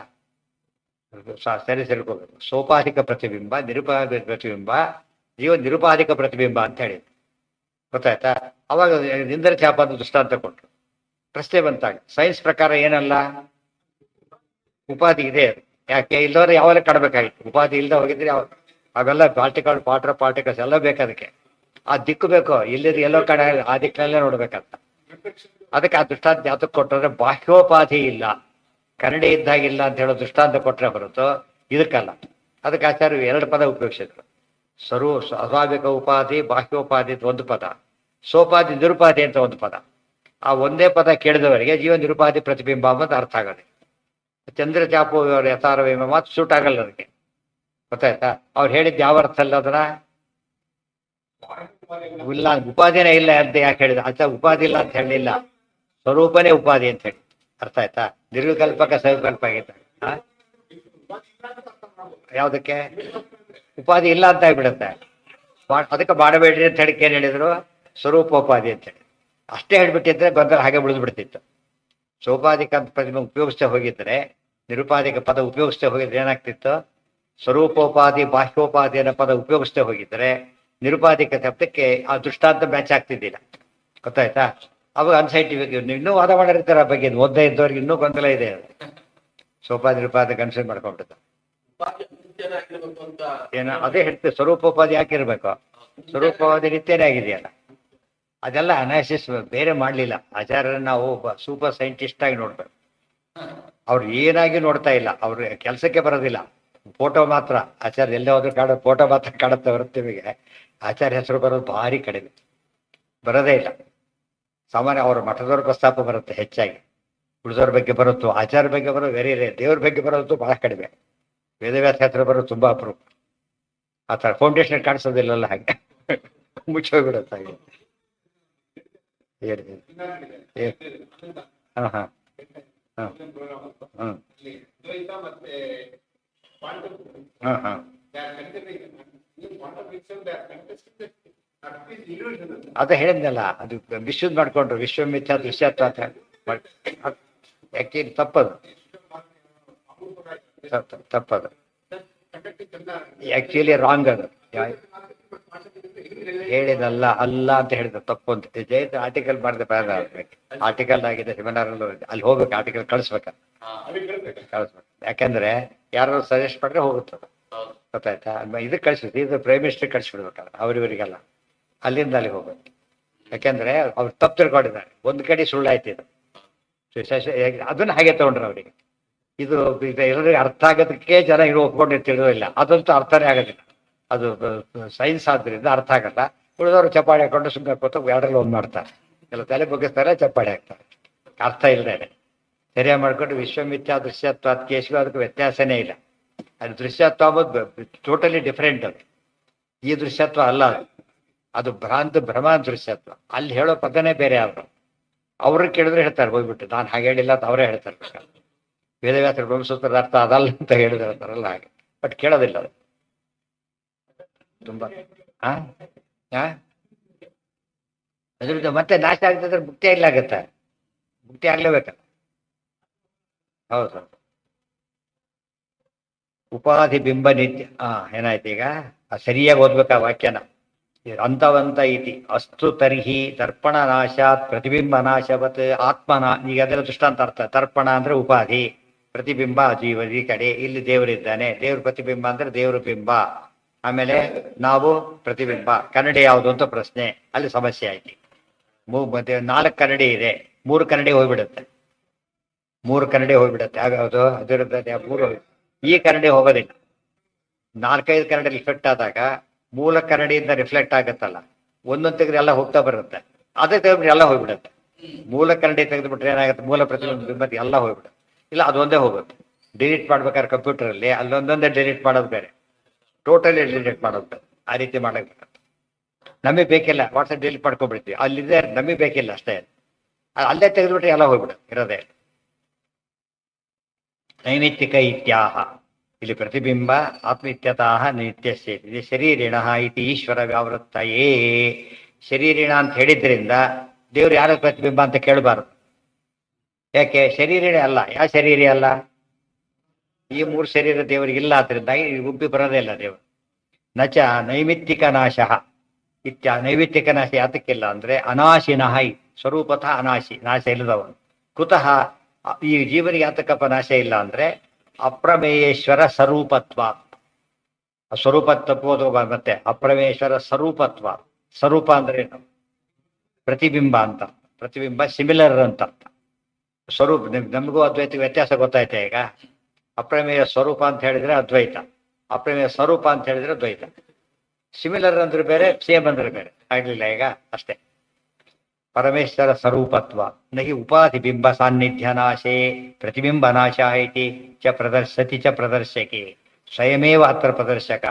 ಸರಿ ತಿಳ್ಕೋಬೇಕು. ಸೋಪಾಧಿಕ ಪ್ರತಿಬಿಂಬ, ನಿರುಪಾಧಿಕ ಪ್ರತಿಬಿಂಬ, ಜೀವ ನಿರುಪಾಧಿಕ ಪ್ರತಿಬಿಂಬ ಅಂತ ಹೇಳಿ. ಗೊತ್ತಾಯ್ತಾ? ಅವಾಗ ಇಂದ್ರ ಚಾಪ ಅಂತ ದೃಷ್ಟಾಂತ ಕೊಟ್ಟರು. ಪ್ರಶ್ನೆ ಬಂತಾಗ ಸೈನ್ಸ್ ಪ್ರಕಾರ ಏನಲ್ಲ, ಉಪಾಧಿ ಇದೆ. ಯಾಕೆ? ಇಲ್ಲದವ್ರೆ ಯಾವಾಗ ಕಾಣಬೇಕಾಗಿತ್ತು. ಉಪಾಧಿ ಇಲ್ಲದೆ ಹೋಗಿದ್ರೆ ಅವೆಲ್ಲ ಪಾರ್ಟಿಕಲ್ಸ್ ಎಲ್ಲ ಬೇಕು. ಅದಕ್ಕೆ ಆ ದಿಕ್ಕು ಬೇಕು. ಇಲ್ಲಿದ್ರೆ ಎಲ್ಲೋ ಕಡೆ ಆ ದಿಕ್ಕಿನಲ್ಲೇ ನೋಡ್ಬೇಕಂತ. ಅದಕ್ಕೆ ಆ ದೃಷ್ಟಾಂತ ಯಾತಕ್ಕೆ ಕೊಟ್ಟರೆ ಬಾಹ್ಯೋಪಾಧಿ ಇಲ್ಲ, ಕನ್ನಡಿ ಇದ್ದಾಗಿಲ್ಲ ಅಂತ ಹೇಳೋ ದೃಷ್ಟಾಂತ ಕೊಟ್ಟರೆ ಹೊರತು ಇದಕ್ಕಲ್ಲ. ಅದಕ್ಕೆ ಆಚಾರ್ಯರು ಎರಡು ಪದ ಉಪಯೋಗಿಸಿದ್ರು. ಅಸ್ವಾಭಾವಿಕ ಉಪಾಧಿ, ಬಾಹ್ಯೋಪಾಧಿ ಅಂತ ಒಂದು ಪದ, ಸೋಪಾಧಿ ನಿರುಪಾಧಿ ಅಂತ ಒಂದು ಪದ. ಆ ಒಂದೇ ಪದ ಕೇಳಿದವರಿಗೆ ಜೀವ ನಿರುಪಾಧಿ ಪ್ರತಿಬಿಂಬ ಅಂತ ಅರ್ಥ ಆಗೋದು. ಚಂದ್ರ ಚಾಪು ಯಥಾರವೇಮ ಮಾತು ಸೂಟ್ ಆಗಲ್ಲ ಅದಕ್ಕೆ. ಗೊತ್ತಾಯ್ತಾ? ಅವ್ರು ಹೇಳಿದ್ದು ಯಾವ ಅರ್ಥ ಅಲ್ಲ ಅದನ್ನ ಇಲ್ಲ, ಉಪಾಧಿನೇ ಇಲ್ಲ ಅಂತ ಯಾಕೆ ಹೇಳಿದ? ಅಂತ ಉಪಾಧಿ ಇಲ್ಲ ಅಂತ ಹೇಳಲಿಲ್ಲ, ಸ್ವರೂಪನೇ ಉಪಾಧಿ ಅಂತ ಹೇಳಿ. ಅರ್ಥ ಆಯ್ತಾ? ನಿರ್ವಿಕಲ್ಪಕ ಸವಿಕಲ್ಪ ಆಗಿದ್ದ. ಯಾವುದಕ್ಕೆ? ಉಪಾಧಿ ಇಲ್ಲ ಅಂತ ಆಗ್ಬಿಡುತ್ತೆ. ಅದಕ್ಕೆ ಮಾಡಬೇಡ್ರಿ ಅಂತ ಹೇಳಿ ಏನ್ ಹೇಳಿದ್ರು? ಸ್ವರೂಪೋಪಾಧಿ ಅಂತ ಹೇಳಿ. ಅಷ್ಟೇ ಹೇಳ್ಬಿಟ್ಟಿದ್ರೆ ಗೊಂದಲ ಹಾಗೆ ಉಳಿದು ಬಿಡ್ತಿತ್ತು. ಸೋಪಾಧಿಕ ಪ್ರತಿಮೆ ಉಪಯೋಗಿಸ್ತೇ ಹೋಗಿದ್ರೆ, ನಿರುಪಾಧಿಕ ಪದ ಉಪಯೋಗಿಸ್ತೇ ಹೋಗಿದ್ರೆ ಏನಾಗ್ತಿತ್ತು? ಸ್ವರೂಪೋಪಾಧಿ, ಬಾಹ್ಯೋಪಾಧಿ ಅನ್ನೋ ಪದ ಉಪಯೋಗಿಸ್ತೇ ಹೋಗಿದ್ರೆ ನಿರುಪಾಧಿಕ ಶಬ್ದಕ್ಕೆ ಆ ದೃಷ್ಟಾಂತ ಮ್ಯಾಚ್ ಆಗ್ತಿದ್ದಿಲ್ಲ. ಗೊತ್ತಾಯ್ತಾ? ಅವಾಗ ಅನ್ಸೈಂಟಿಫಿಕ್. ಇನ್ನೂ ವಾದ ಮಾಡಿರ್ತಾರೆ ಆ ಬಗ್ಗೆ. ಓದ್ದೇ ಇದ್ದವ್ರಿಗೆ ಇನ್ನೂ ಗೊಂದಲ ಇದೆ. ಸೋಪಾಧಿ ನಿರುಪಾಧಿ ಕನ್ಸಿಡರ್ ಮಾಡ್ಕೊಂಡ್ಬಿಡ್ತಾರೆ. ಏನೋ ಅದೇ ಹೇಳ್ತೀವಿ, ಸ್ವರೂಪೋಪಾಧಿ ಯಾಕಿರ್ಬೇಕು? ಸ್ವರೂಪೋಪಾಧಿ ನಿತ್ಯನೇ ಆಗಿದೆಯಲ್ಲ. ಅದೆಲ್ಲ ಅನಾಲಿಸಿಸ್ ಬೇರೆ ಮಾಡಲಿಲ್ಲ ಆಚಾರ್ಯರನ್ನ. ನಾವು ಸೂಪರ್ ಸೈಂಟಿಸ್ಟ್ ಆಗಿ ನೋಡ್ಬೇಕು. ಅವ್ರು ಏನಾಗಿ ನೋಡ್ತಾ ಇಲ್ಲ, ಅವ್ರ ಕೆಲಸಕ್ಕೆ ಬರೋದಿಲ್ಲ. ಫೋಟೋ ಮಾತ್ರ ಆಚಾರ್ಯ ಎಲ್ಲೇ ಹೋದ್ರು ಫೋಟೋ ಮಾತ್ರ ಕಾಡುತ್ತೆ ಹೊರತು ನಿಮಗೆ ಆಚಾರ್ಯ ಹೆಸರು ಬರೋದು ಭಾರಿ ಕಡಿಮೆ, ಬರೋದೇ ಇಲ್ಲ. ಸಾಮಾನ್ಯ ಅವ್ರ ಮಠದವ್ರ ಪ್ರಸ್ತಾಪ ಬರುತ್ತೆ ಹೆಚ್ಚಾಗಿ. ಉಳಿದವ್ರ ಬಗ್ಗೆ ಬರುತ್ತೋ, ಆಚಾರ್ಯ ಬಗ್ಗೆ ಬರೋದು ವೆರಿ ರೇರ್. ದೇವ್ರ ಬಗ್ಗೆ ಬರೋದು ಬಹಳ ಕಡಿಮೆ. ವೇದವ್ಯಾಸ ಹೆಸರು ಬರೋದು ತುಂಬಾ ಅಪರೂಪ. ಆ ಥರ ಫೌಂಡೇಶನ್ ಕಾಣಿಸೋದಿಲ್ಲಲ್ಲ, ಹಾಗೆ ಮುಚ್ಚೋಗ್ಬಿಡುತ್ತೆ ಹಾಗೆ. ಹೇಳಿ. ಹಾಂ ಹಾಂ ಹಾಂ ಹಾಂ ದ್ವೈತ ಮತ್ತೆ ಹಾಂ ಹಾಂ ಅದೇ ಹೇಳಿದ್ನಲ್ಲ, ಅದು ವಿಶ್ವದ್ ಮಾಡ್ಕೊಂಡ್ರು ವಿಶ್ವ ಮಿಥ್ಯಾ ದೃಶ್ಯತ್ವ ಅಂತ ಆಕ್ಚುಲಿ ತಪ್ಪದು, ತಪ್ಪದು, ಆಕ್ಚುಲಿ ರಾಂಗ್ ಅದು. ಹೇಳಿದಲ್ಲ ಅಲ್ಲ ಅಂತ ಹೇಳಿದ ತಪ್ಪು ಅಂತ ಜಯಂತ್ ಆರ್ಟಿಕಲ್ ಮಾಡಿದ ಪ್ರಾರಂಭ ಆಗ್ಬೇಕು. ಆರ್ಟಿಕಲ್ ಆಗಿದೆ ಸೆಮಿನಾರ್ ಅಲ್ಲಿ ಹೋಗ್ಬೇಕು, ಆರ್ಟಿಕಲ್ ಕಳಿಸ್ಬೇಕು. ಯಾಕಂದ್ರೆ ಯಾರು ಸಜೆಸ್ಟ್ ಮಾಡಿದ್ರೆ ಹೋಗುತ್ತದೆ, ಗೊತ್ತಾಯ್ತಾ? ಇದಕ್ಕೆ ಕಳಿಸ್ಬೇಕು, ಇದು ಪ್ರೈಮ್ ಮಿನಿಸ್ಟರ್ ಕಳಿಸ್ಬಿಡ್ಬೇಕಲ್ಲ ಅವ್ರಿವರಿಗೆಲ್ಲ, ಅಲ್ಲಿಂದ ಅಲ್ಲಿಗೆ ಹೋಗ್ಬೇಕು. ಯಾಕೆಂದ್ರೆ ಅವ್ರು ತಪ್ಪು ತಿಳ್ಕೊಂಡಿದ್ದಾರೆ, ಒಂದು ಕಡೆ ಸುಳ್ಳಾಯ್ತು ಇದು, ಅದನ್ನ ಹಾಗೆ ತಗೊಂಡ್ರು ಅವರಿಗೆ. ಇದು ಎಲ್ಲರಿಗೂ ಅರ್ಥ ಆಗೋದಕ್ಕೆ ಜನ ಇರೋ ಒಪ್ಕೊಂಡಿರ್ತಿರೋದಿಲ್ಲ, ಅದಂತೂ ಅರ್ಥನೇ ಆಗೋದಿಲ್ಲ. ಅದು ಸೈನ್ಸ್ ಆದ್ರಿಂದ ಅರ್ಥ ಆಗಲ್ಲ. ಉಳಿದವರು ಚಪ್ಪಾಳೆ ಹಾಕೊಂಡು ಸುಮ್ಮನೆ ಕೂತು ಎರಡರಲ್ಲಿ ಒಂದು ಮಾಡ್ತಾರೆ, ಎಲ್ಲ ತಲೆ ಬಗ್ಗಿಸ್ತಾರೆ, ಚಪ್ಪಾಳೆ ಹಾಕ್ತಾರೆ, ಅರ್ಥ ಇಲ್ಲದೆ. ಸರಿಯಾಗಿ ಮಾಡ್ಕೊಂಡು ವಿಶ್ವಮಿಥ್ಯಾ ದೃಶ್ಯತ್ವ ಕೇಶವ ಅದಕ್ಕೆ ವ್ಯತ್ಯಾಸನೇ ಇಲ್ಲ. ಅದು ದೃಶ್ಯತ್ವ ಅಂಬೋದು ಟೋಟಲಿ ಡಿಫ್ರೆಂಟ್. ಅದು ಈ ದೃಶ್ಯತ್ವ ಅಲ್ಲ, ಅದು ಭ್ರಮ ದೃಶ್ಯತ್ವ. ಅಲ್ಲಿ ಹೇಳೋ ಪದನೇ ಬೇರೆ. ಅವ್ರಿಗೆ ಕೇಳಿದ್ರೆ ಹೇಳ್ತಾರೆ ಹೋಗ್ಬಿಟ್ಟು, ನಾನು ಹಾಗೆ ಹೇಳಿಲ್ಲ ಅಂತ ಅವರೇ ಹೇಳ್ತಾರೆ. ವೇದವ್ಯಾಸರು ಬ್ರಹ್ಮಸೂತ್ರದ ಅರ್ಥ ಅದಲ್ಲ ಅಂತ ಹೇಳಿದ್ರೆ ಹೇಳ್ತಾರಲ್ಲ ಹಾಗೆ, ಬಟ್ ಕೇಳೋದಿಲ್ಲ ಅದು ತುಂಬಾ. ಅದ್ರದ್ದು ಮತ್ತೆ ನಾಶ ಆಗ್ತದ್ರೆ ಮುಕ್ತಿ ಆಗ್ಲಾಗತ್ತೆ, ಮುಕ್ತಿ ಆಗ್ಲೇಬೇಕಲ್ಲ. ಹೌದು, ಉಪಾಧಿ ಬಿಂಬ ನಿತ್ಯ. ಏನಾಯ್ತು ಈಗ? ಸರಿಯಾಗಿ ಓದ್ಬೇಕು ಆ ವಾಕ್ಯನ. ಅಂತವಂತ ಇತಿ ಅಸ್ತು ತರ್ಹಿ ದರ್ಪಣ ನಾಶಾತ್ ಪ್ರತಿಬಿಂಬ ನಾಶವತ್ ಆತ್ಮನ. ಈಗ ಅದೆಲ್ಲ ದೃಷ್ಟಾಂತ ಅರ್ಥ. ದರ್ಪಣ ಅಂದ್ರೆ ಉಪಾಧಿ, ಪ್ರತಿಬಿಂಬ ಜೀವ ಈ ಕಡೆ, ಇಲ್ಲಿ ದೇವರಿದ್ದಾನೆ, ದೇವ್ರ ಪ್ರತಿಬಿಂಬ ಅಂದ್ರೆ ದೇವ್ರ ಬಿಂಬ. ಆಮೇಲೆ ನಾವು ಪ್ರತಿಬಿಂಬ. ಕನ್ನಡಿ ಯಾವುದು ಅಂತ ಪ್ರಶ್ನೆ, ಅಲ್ಲಿ ಸಮಸ್ಯೆ ಆಯ್ತು. ಮತ್ತೆ 4 ಕನ್ನಡಿ ಇದೆ, 3 ಕನ್ನಡಿ ಹೋಗ್ಬಿಡುತ್ತೆ, 3 ಕನ್ನಡಿ ಹೋಗ್ಬಿಡುತ್ತೆ. ಯಾವ್ಯಾವುದು ಅದರದ್ದು 3? ಈ ಕನ್ನಡಿ ಹೋಗೋದಿಲ್ಲ. 4-5 ಕನ್ನಡಿ ರಿಫ್ಲೆಕ್ಟ್ ಆದಾಗ ಮೂಲ ಕನ್ನಡಿಯಿಂದ ರಿಫ್ಲೆಕ್ಟ್ ಆಗುತ್ತಲ್ಲ, ಒಂದೊಂದು ತೆಗೆದು ಎಲ್ಲ ಹೋಗ್ತಾ ಬರುತ್ತೆ. ಅದೇ ತೆಗೆದ್ಬಿಟ್ಟು ಎಲ್ಲ ಹೋಗ್ಬಿಡುತ್ತೆ. ಮೂಲ ಕನ್ನಡಿ ತೆಗೆದುಬಿಟ್ರೆ ಏನಾಗುತ್ತೆ? ಮೂಲ ಪ್ರತಿಬಿಂಬ ಎಲ್ಲ ಹೋಗ್ಬಿಡುತ್ತೆ. ಇಲ್ಲ ಅದೊಂದೇ ಹೋಗುತ್ತೆ. ಡಿಲೀಟ್ ಮಾಡ್ಬೇಕಾದ್ರೆ ಕಂಪ್ಯೂಟರಲ್ಲಿ ಅಲ್ಲೊಂದೊಂದೇ ಡಿಲೀಟ್ ಮಾಡೋದು ಬೇರೆ, ಟೋಟಲಿ ಡಿಲೀಟ್ ಮಾಡೋದು ಬೇರೆ. ಆ ರೀತಿ ಮಾಡಬೇಕು. ನಮಗೆ ಬೇಕಿಲ್ಲ, ವಾಟ್ಸಪ್ ಡಿಲೀಟ್ ಮಾಡ್ಕೊಂಡ್ಬಿಡ್ತೀವಿ, ಅಲ್ಲಿದೆ ನಮಗೆ ಬೇಕಿಲ್ಲ ಅಷ್ಟೇ. ಅಲ್ಲೇ ತೆಗೆದುಬಿಟ್ರೆ ಎಲ್ಲ ಹೋಗ್ಬಿಡುತ್ತೆ, ಇರೋದೇ. ನೈಮಿತ್ತಿಕ ಇತ್ಯಾಹ. ಇಲ್ಲಿ ಪ್ರತಿಬಿಂಬ ಆತ್ಮಿತ್ಯತಃ ನಿತ್ಯಸ್ಯ ಇದು ಶರೀರಿಣ ಇತಿ ಈಶ್ವರ ವ್ಯಾವೃತ್ತಯೇ. ಶರೀರಿಣ ಅಂತ ಹೇಳಿದ್ರಿಂದ ದೇವ್ರು ಯಾರ ಪ್ರತಿಬಿಂಬ ಅಂತ ಕೇಳಬಾರದು. ಯಾಕೆ? ಶರೀರಿಣ ಅಲ್ಲ. ಯಾವ ಶರೀರಿ ಅಲ್ಲ? ಈ 3 ಶರೀರ ದೇವರಿಗಿಲ್ಲ, ಆದ್ರಿಂದಾಗಿ ಉಬ್ಬಿ ಬರೋದೇ ಇಲ್ಲ ದೇವರು. ನಚ ನೈಮಿತ್ತಿಕ ನಾಶ ನೈಮಿತ್ತಿಕ ನಾಶ ಯಾತಕ್ಕಿಲ್ಲ ಅಂದ್ರೆ ಅನಾಶಿನಃ ಸ್ವರೂಪತಃ ಅನಾಶಿ, ನಾಶ ಇಲ್ಲದವನು. ಕುತಃ ಈ ಜೀವನಿಗೆ ಯಾತಕಪ್ಪ ನಾಶ ಇಲ್ಲ ಅಂದ್ರೆ ಅಪ್ರಮೇಯೇಶ್ವರ ಸ್ವರೂಪತ್ವ. ಸ್ವರೂಪತ್ವ ಮತ್ತೆ ಅಪ್ರಮೇಶ್ವರ ಸ್ವರೂಪತ್ವ. ಸ್ವರೂಪ ಅಂದ್ರೆ ಏನು? ಪ್ರತಿಬಿಂಬ ಅಂತ. ಪ್ರತಿಬಿಂಬ ಸಿಮಿಲರ್ ಅಂತ ಅರ್ಥ. ಸ್ವರೂಪ ನಮಗೂ ಅದ್ವೈತ ವ್ಯತ್ಯಾಸ ಗೊತ್ತಾಯ್ತಾ ಈಗ? ಅಪ್ರಮೇಯ ಸ್ವರೂಪ ಅಂತ ಹೇಳಿದ್ರೆ ಅದ್ವೈತ, ಅಪ್ರಮೇಯ ಸ್ವರೂಪ ಅಂತ ಹೇಳಿದ್ರೆ ದ್ವೈತ. ಸಿಮಿಲರ್ ಅಂದ್ರೆ ಬೇರೆ, ಸೇಮ್ ಅಂದ್ರೆ ಬೇರೆ. ಆಗ್ಲಿಲ್ಲ ಈಗ? ಅಷ್ಟೇ. ಪರಮೇಶ್ವರ ಸ್ವರೂಪತ್ವ ನಹಿ ಉಪಾಧಿ ಬಿಂಬ ಸಾನ್ನಿಧ್ಯ ನಾಶೇ ಪ್ರತಿಬಿಂಬ ನಾಶ ಇತಿ ಚ ಪ್ರದರ್ಶತಿ ಚ ಪ್ರದರ್ಶಕೆ ಸ್ವಯಮೇವ ಅತ್ರ ಪ್ರದರ್ಶಕ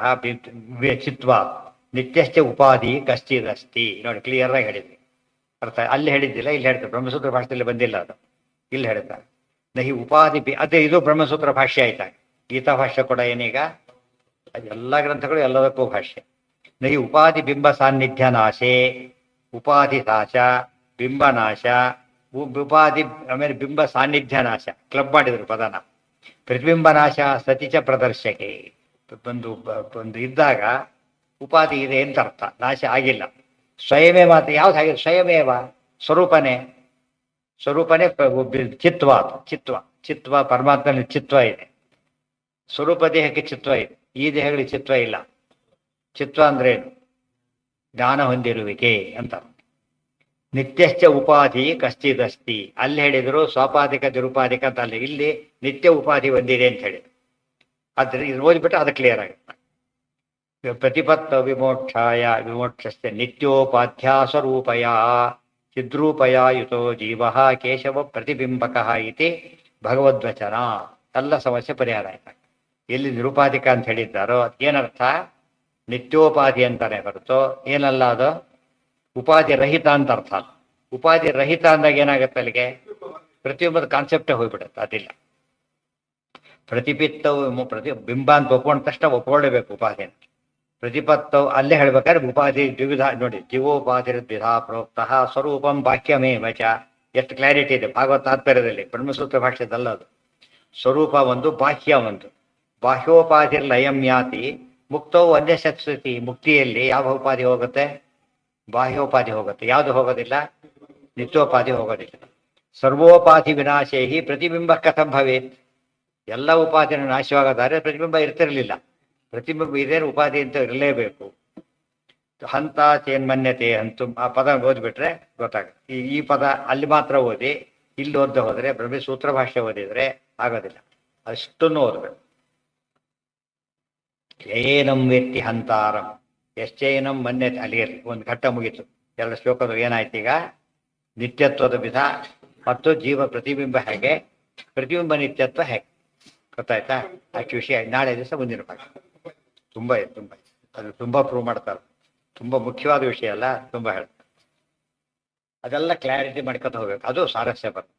ಚಿತ್ವ ನಿತ್ಯಶ್ಚ ಉಪಾಧಿ ಕಶ್ಚಿದಸ್ತಿ. ನೋಡಿ, ಕ್ಲಿಯರ್ ಆಗಿ ಹೇಳಿದ್ವಿ. ಅರ್ಥ ಅಲ್ಲಿ ಹೇಳಿದ್ದಿಲ್ಲ, ಇಲ್ಲಿ ಹೇಳ್ತಾರೆ. ಬ್ರಹ್ಮಸೂತ್ರ ಭಾಷೆಯಲ್ಲಿ ಬಂದಿಲ್ಲ ಅದು, ಇಲ್ಲಿ ಹೇಳಿದ್ದಾರೆ. ನಹಿ ಉಪಾಧಿ ಅದೇ ಇದು ಬ್ರಹ್ಮಸೂತ್ರ ಭಾಷ್ಯ ಆಯ್ತಾ. ಗೀತಾ ಭಾಷ್ಯ ಕೂಡ ಏನೀಗ ಎಲ್ಲ ಗ್ರಂಥಗಳು ಎಲ್ಲದಕ್ಕೂ ಭಾಷ್ಯ. ನಹಿ ಉಪಾಧಿ ಬಿಂಬ ಸಾನ್ನಿಧ್ಯ ನಾಶೇ, ಉಪಾಧಿ ನಾಶ, ಬಿಂಬ ನಾಶ, ಉಪಾಧಿ ಆಮೇಲೆ ಬಿಂಬ ಸಾನ್ನಿಧ್ಯ ನಾಶ ಕ್ಲಬ್ ಮಾಡಿದ್ರು ಪದನ. ಪ್ರತಿಬಿಂಬ ನಾಶ ಸತಿಚ ಪ್ರದರ್ಶಕೆ. ಒಂದು ಇದ್ದಾಗ ಉಪಾಧಿ ಇದೆ ಅಂತ ಅರ್ಥ, ನಾಶ ಆಗಿಲ್ಲ. ಸ್ವಯಮೇ ಮಾತ್ರ ಯಾವ್ದು ಹಾಗೆ? ಸ್ವಯಮೇವ ಸ್ವರೂಪನೇ. ಸ್ವರೂಪನೇ ಚಿತ್ವ. ಚಿತ್ವ ಪರಮಾತ್ಮನಲ್ಲಿ ಚಿತ್ವ ಇದೆ. ಸ್ವರೂಪ ದೇಹಕ್ಕೆ ಚಿತ್ವ ಇದೆ, ಈ ದೇಹಗಳಿಗೆ ಚಿತ್ವ ಇಲ್ಲ. ಚಿತ್ವ ಅಂದ್ರೇನು? ಜ್ಞಾನ ಹೊಂದಿರುವಿಕೆ ಅಂತ. ನಿತ್ಯಶ್ಚ ಉಪಾಧಿ ಕಶ್ಚಿದಸ್ತಿ. ಅಲ್ಲಿ ಹೇಳಿದ್ರು ಸ್ವಾಪಾಧಿಕ ನಿರುಪಾಧಿಕ ಅಂತ. ಅಲ್ಲಿ ಇಲ್ಲಿ ನಿತ್ಯ ಉಪಾಧಿ ಹೊಂದಿದೆ ಅಂತ ಹೇಳಿ. ಆದ್ರೆ ಇದು ಓದ್ಬಿಟ್ಟು ಅದು ಕ್ಲಿಯರ್ ಆಗುತ್ತೆ. ಪ್ರತಿಪತ್ತ ವಿಮೋಕ್ಷಾಯ ವಿಮೋಕ್ಷಸ್ಯ ನಿತ್ಯೋಪಾಧ್ಯ ಸ್ವರೂಪಯ ಚಿದ್ರೂಪಯ ಯುತೋ ಜೀವ ಕೇಶವ ಪ್ರತಿಬಿಂಬಕ ಇತಿ ಭಗವದ್ವಚನ. ಎಲ್ಲ ಸಮಸ್ಯೆ ಪರಿಹಾರ ಆಯ್ತು. ಎಲ್ಲಿ ನಿರುಪಾಧಿಕ ಅಂತ ಹೇಳಿದ್ದಾರೋ ಏನರ್ಥ? ನಿತ್ಯೋಪಾಧಿ ಅಂತಾನೆ ಹೊರತು ಏನಲ್ಲ ಅದು ಉಪಾಧಿ ರಹಿತ ಅಂತ ಅರ್ಥ. ಉಪಾಧಿ ರಹಿತ ಅಂದಾಗ ಏನಾಗುತ್ತೆ ಅಲ್ಲಿಗೆ ಪ್ರತಿಯೊಬ್ಬದ ಕಾನ್ಸೆಪ್ಟೇ ಹೋಗ್ಬಿಡುತ್ತೆ. ಅದಿಲ್ಲ. ಪ್ರತಿಪಿತ್ತವು ಬಿಂಬ ಅಂತ ಒಪ್ಕೊಂಡ ತಕ್ಷಣ ಒಪ್ಕೊಳ್ಳೇಬೇಕು ಉಪಾಧಿನ. ಪ್ರತಿಪತ್ತವು ಅಲ್ಲೇ ಹೇಳ್ಬೇಕಾದ್ರೆ ಉಪಾಧಿ ದ್ವಿವಿಧ ನೋಡಿ, ಜೀವೋಪಾಧಿ ದ್ವಿಧಾ ಪ್ರೋಕ್ತಃ ಸ್ವರೂಪಂ ಬಾಕ್ಯಮೇ ವಚ. ಎಷ್ಟು ಕ್ಲಾರಿಟಿ ಇದೆ ಭಾಗವತ ತಾತ್ಪರ್ಯದಲ್ಲಿ, ಬ್ರಹ್ಮಸೂತ್ರ ಭಾಷೆದಲ್ಲ ಅದು. ಸ್ವರೂಪ ಒಂದು, ಬಾಹ್ಯ ಒಂದು. ಬಾಹ್ಯೋಪಾಧಿ ಲಯಂ ಯಾತಿ ಮುಕ್ತವು ಅನ್ಯ ಸತ್ಸತಿ. ಮುಕ್ತಿಯಲ್ಲಿ ಯಾವ ಉಪಾಧಿ ಹೋಗುತ್ತೆ? ಬಾಹ್ಯೋಪಾಧಿ ಹೋಗುತ್ತೆ. ಯಾವುದು ಹೋಗೋದಿಲ್ಲ? ನಿತ್ಯೋಪಾಧಿ ಹೋಗೋದಿಲ್ಲ. ಸರ್ವೋಪಾಧಿ ವಿನಾಶೇಹಿ ಪ್ರತಿಬಿಂಬ ಕಥಂ ಭವೇತ್. ಎಲ್ಲ ಉಪಾಧಿನ ನಾಶವಾಗದಾರೆ ಪ್ರತಿಬಿಂಬ ಇರ್ತಿರಲಿಲ್ಲ. ಪ್ರತಿಬಿಂಬ ಇದೇನು ಉಪಾಧಿ ಅಂತ ಇರಲೇಬೇಕು. ಹಂತ ಚೇನ್ಮನ್ಯತೆ ಅಂತೂ ಆ ಪದ ಓದ್ಬಿಟ್ರೆ ಗೊತ್ತಾಗುತ್ತೆ. ಈ ಪದ ಅಲ್ಲಿ ಮಾತ್ರ ಓದಿ, ಇಲ್ಲಿ ಓದ್ದೆ ಹೋದರೆ ಬ್ರಹ್ಮಸೂತ್ರ ಭಾಷೆ ಓದಿದ್ರೆ ಆಗೋದಿಲ್ಲ. ಅಷ್ಟನ್ನು ಓದಬೇಕು. ಏನಂ ವೇತ್ತಿ ಹಂತಾರಂ ಯಶ್ಚೈನಂ ಮನ್ಯತೆ. ಅಲ್ಲಿಗೆ ಒಂದು ಘಟ್ಟ ಮುಗೀತು. ಎರಡು ಶ್ಲೋಕದ ಏನಾಯ್ತು ಈಗ? ನಿತ್ಯತ್ವದ ವಿಧ ಮತ್ತು ಜೀವ ಪ್ರತಿಬಿಂಬ ಹೇಗೆ, ಪ್ರತಿಬಿಂಬ ನಿತ್ಯತ್ವ ಹೇಗೆ ಗೊತ್ತಾಯ್ತಾ? ಅಷ್ಟು ವಿಷಯ ನಾಳೆ ದಿವಸ ಮುಂದಿನ ಭಾಗ ತುಂಬ ಇದೆ. ತುಂಬ ಅದು ತುಂಬ ಪ್ರೂವ್ ಮಾಡ್ತಾರೆ. ತುಂಬ ಮುಖ್ಯವಾದ ವಿಷಯ ಅಲ್ಲ, ತುಂಬ ಹೇಳ್ತಾರೆ. ಅದೆಲ್ಲ ಕ್ಲಾರಿಟಿ ಮಾಡ್ಕೊತ ಹೋಗ್ಬೇಕು. ಅದು ಸಾರಸ್ಯ ಬರ್ತದೆ.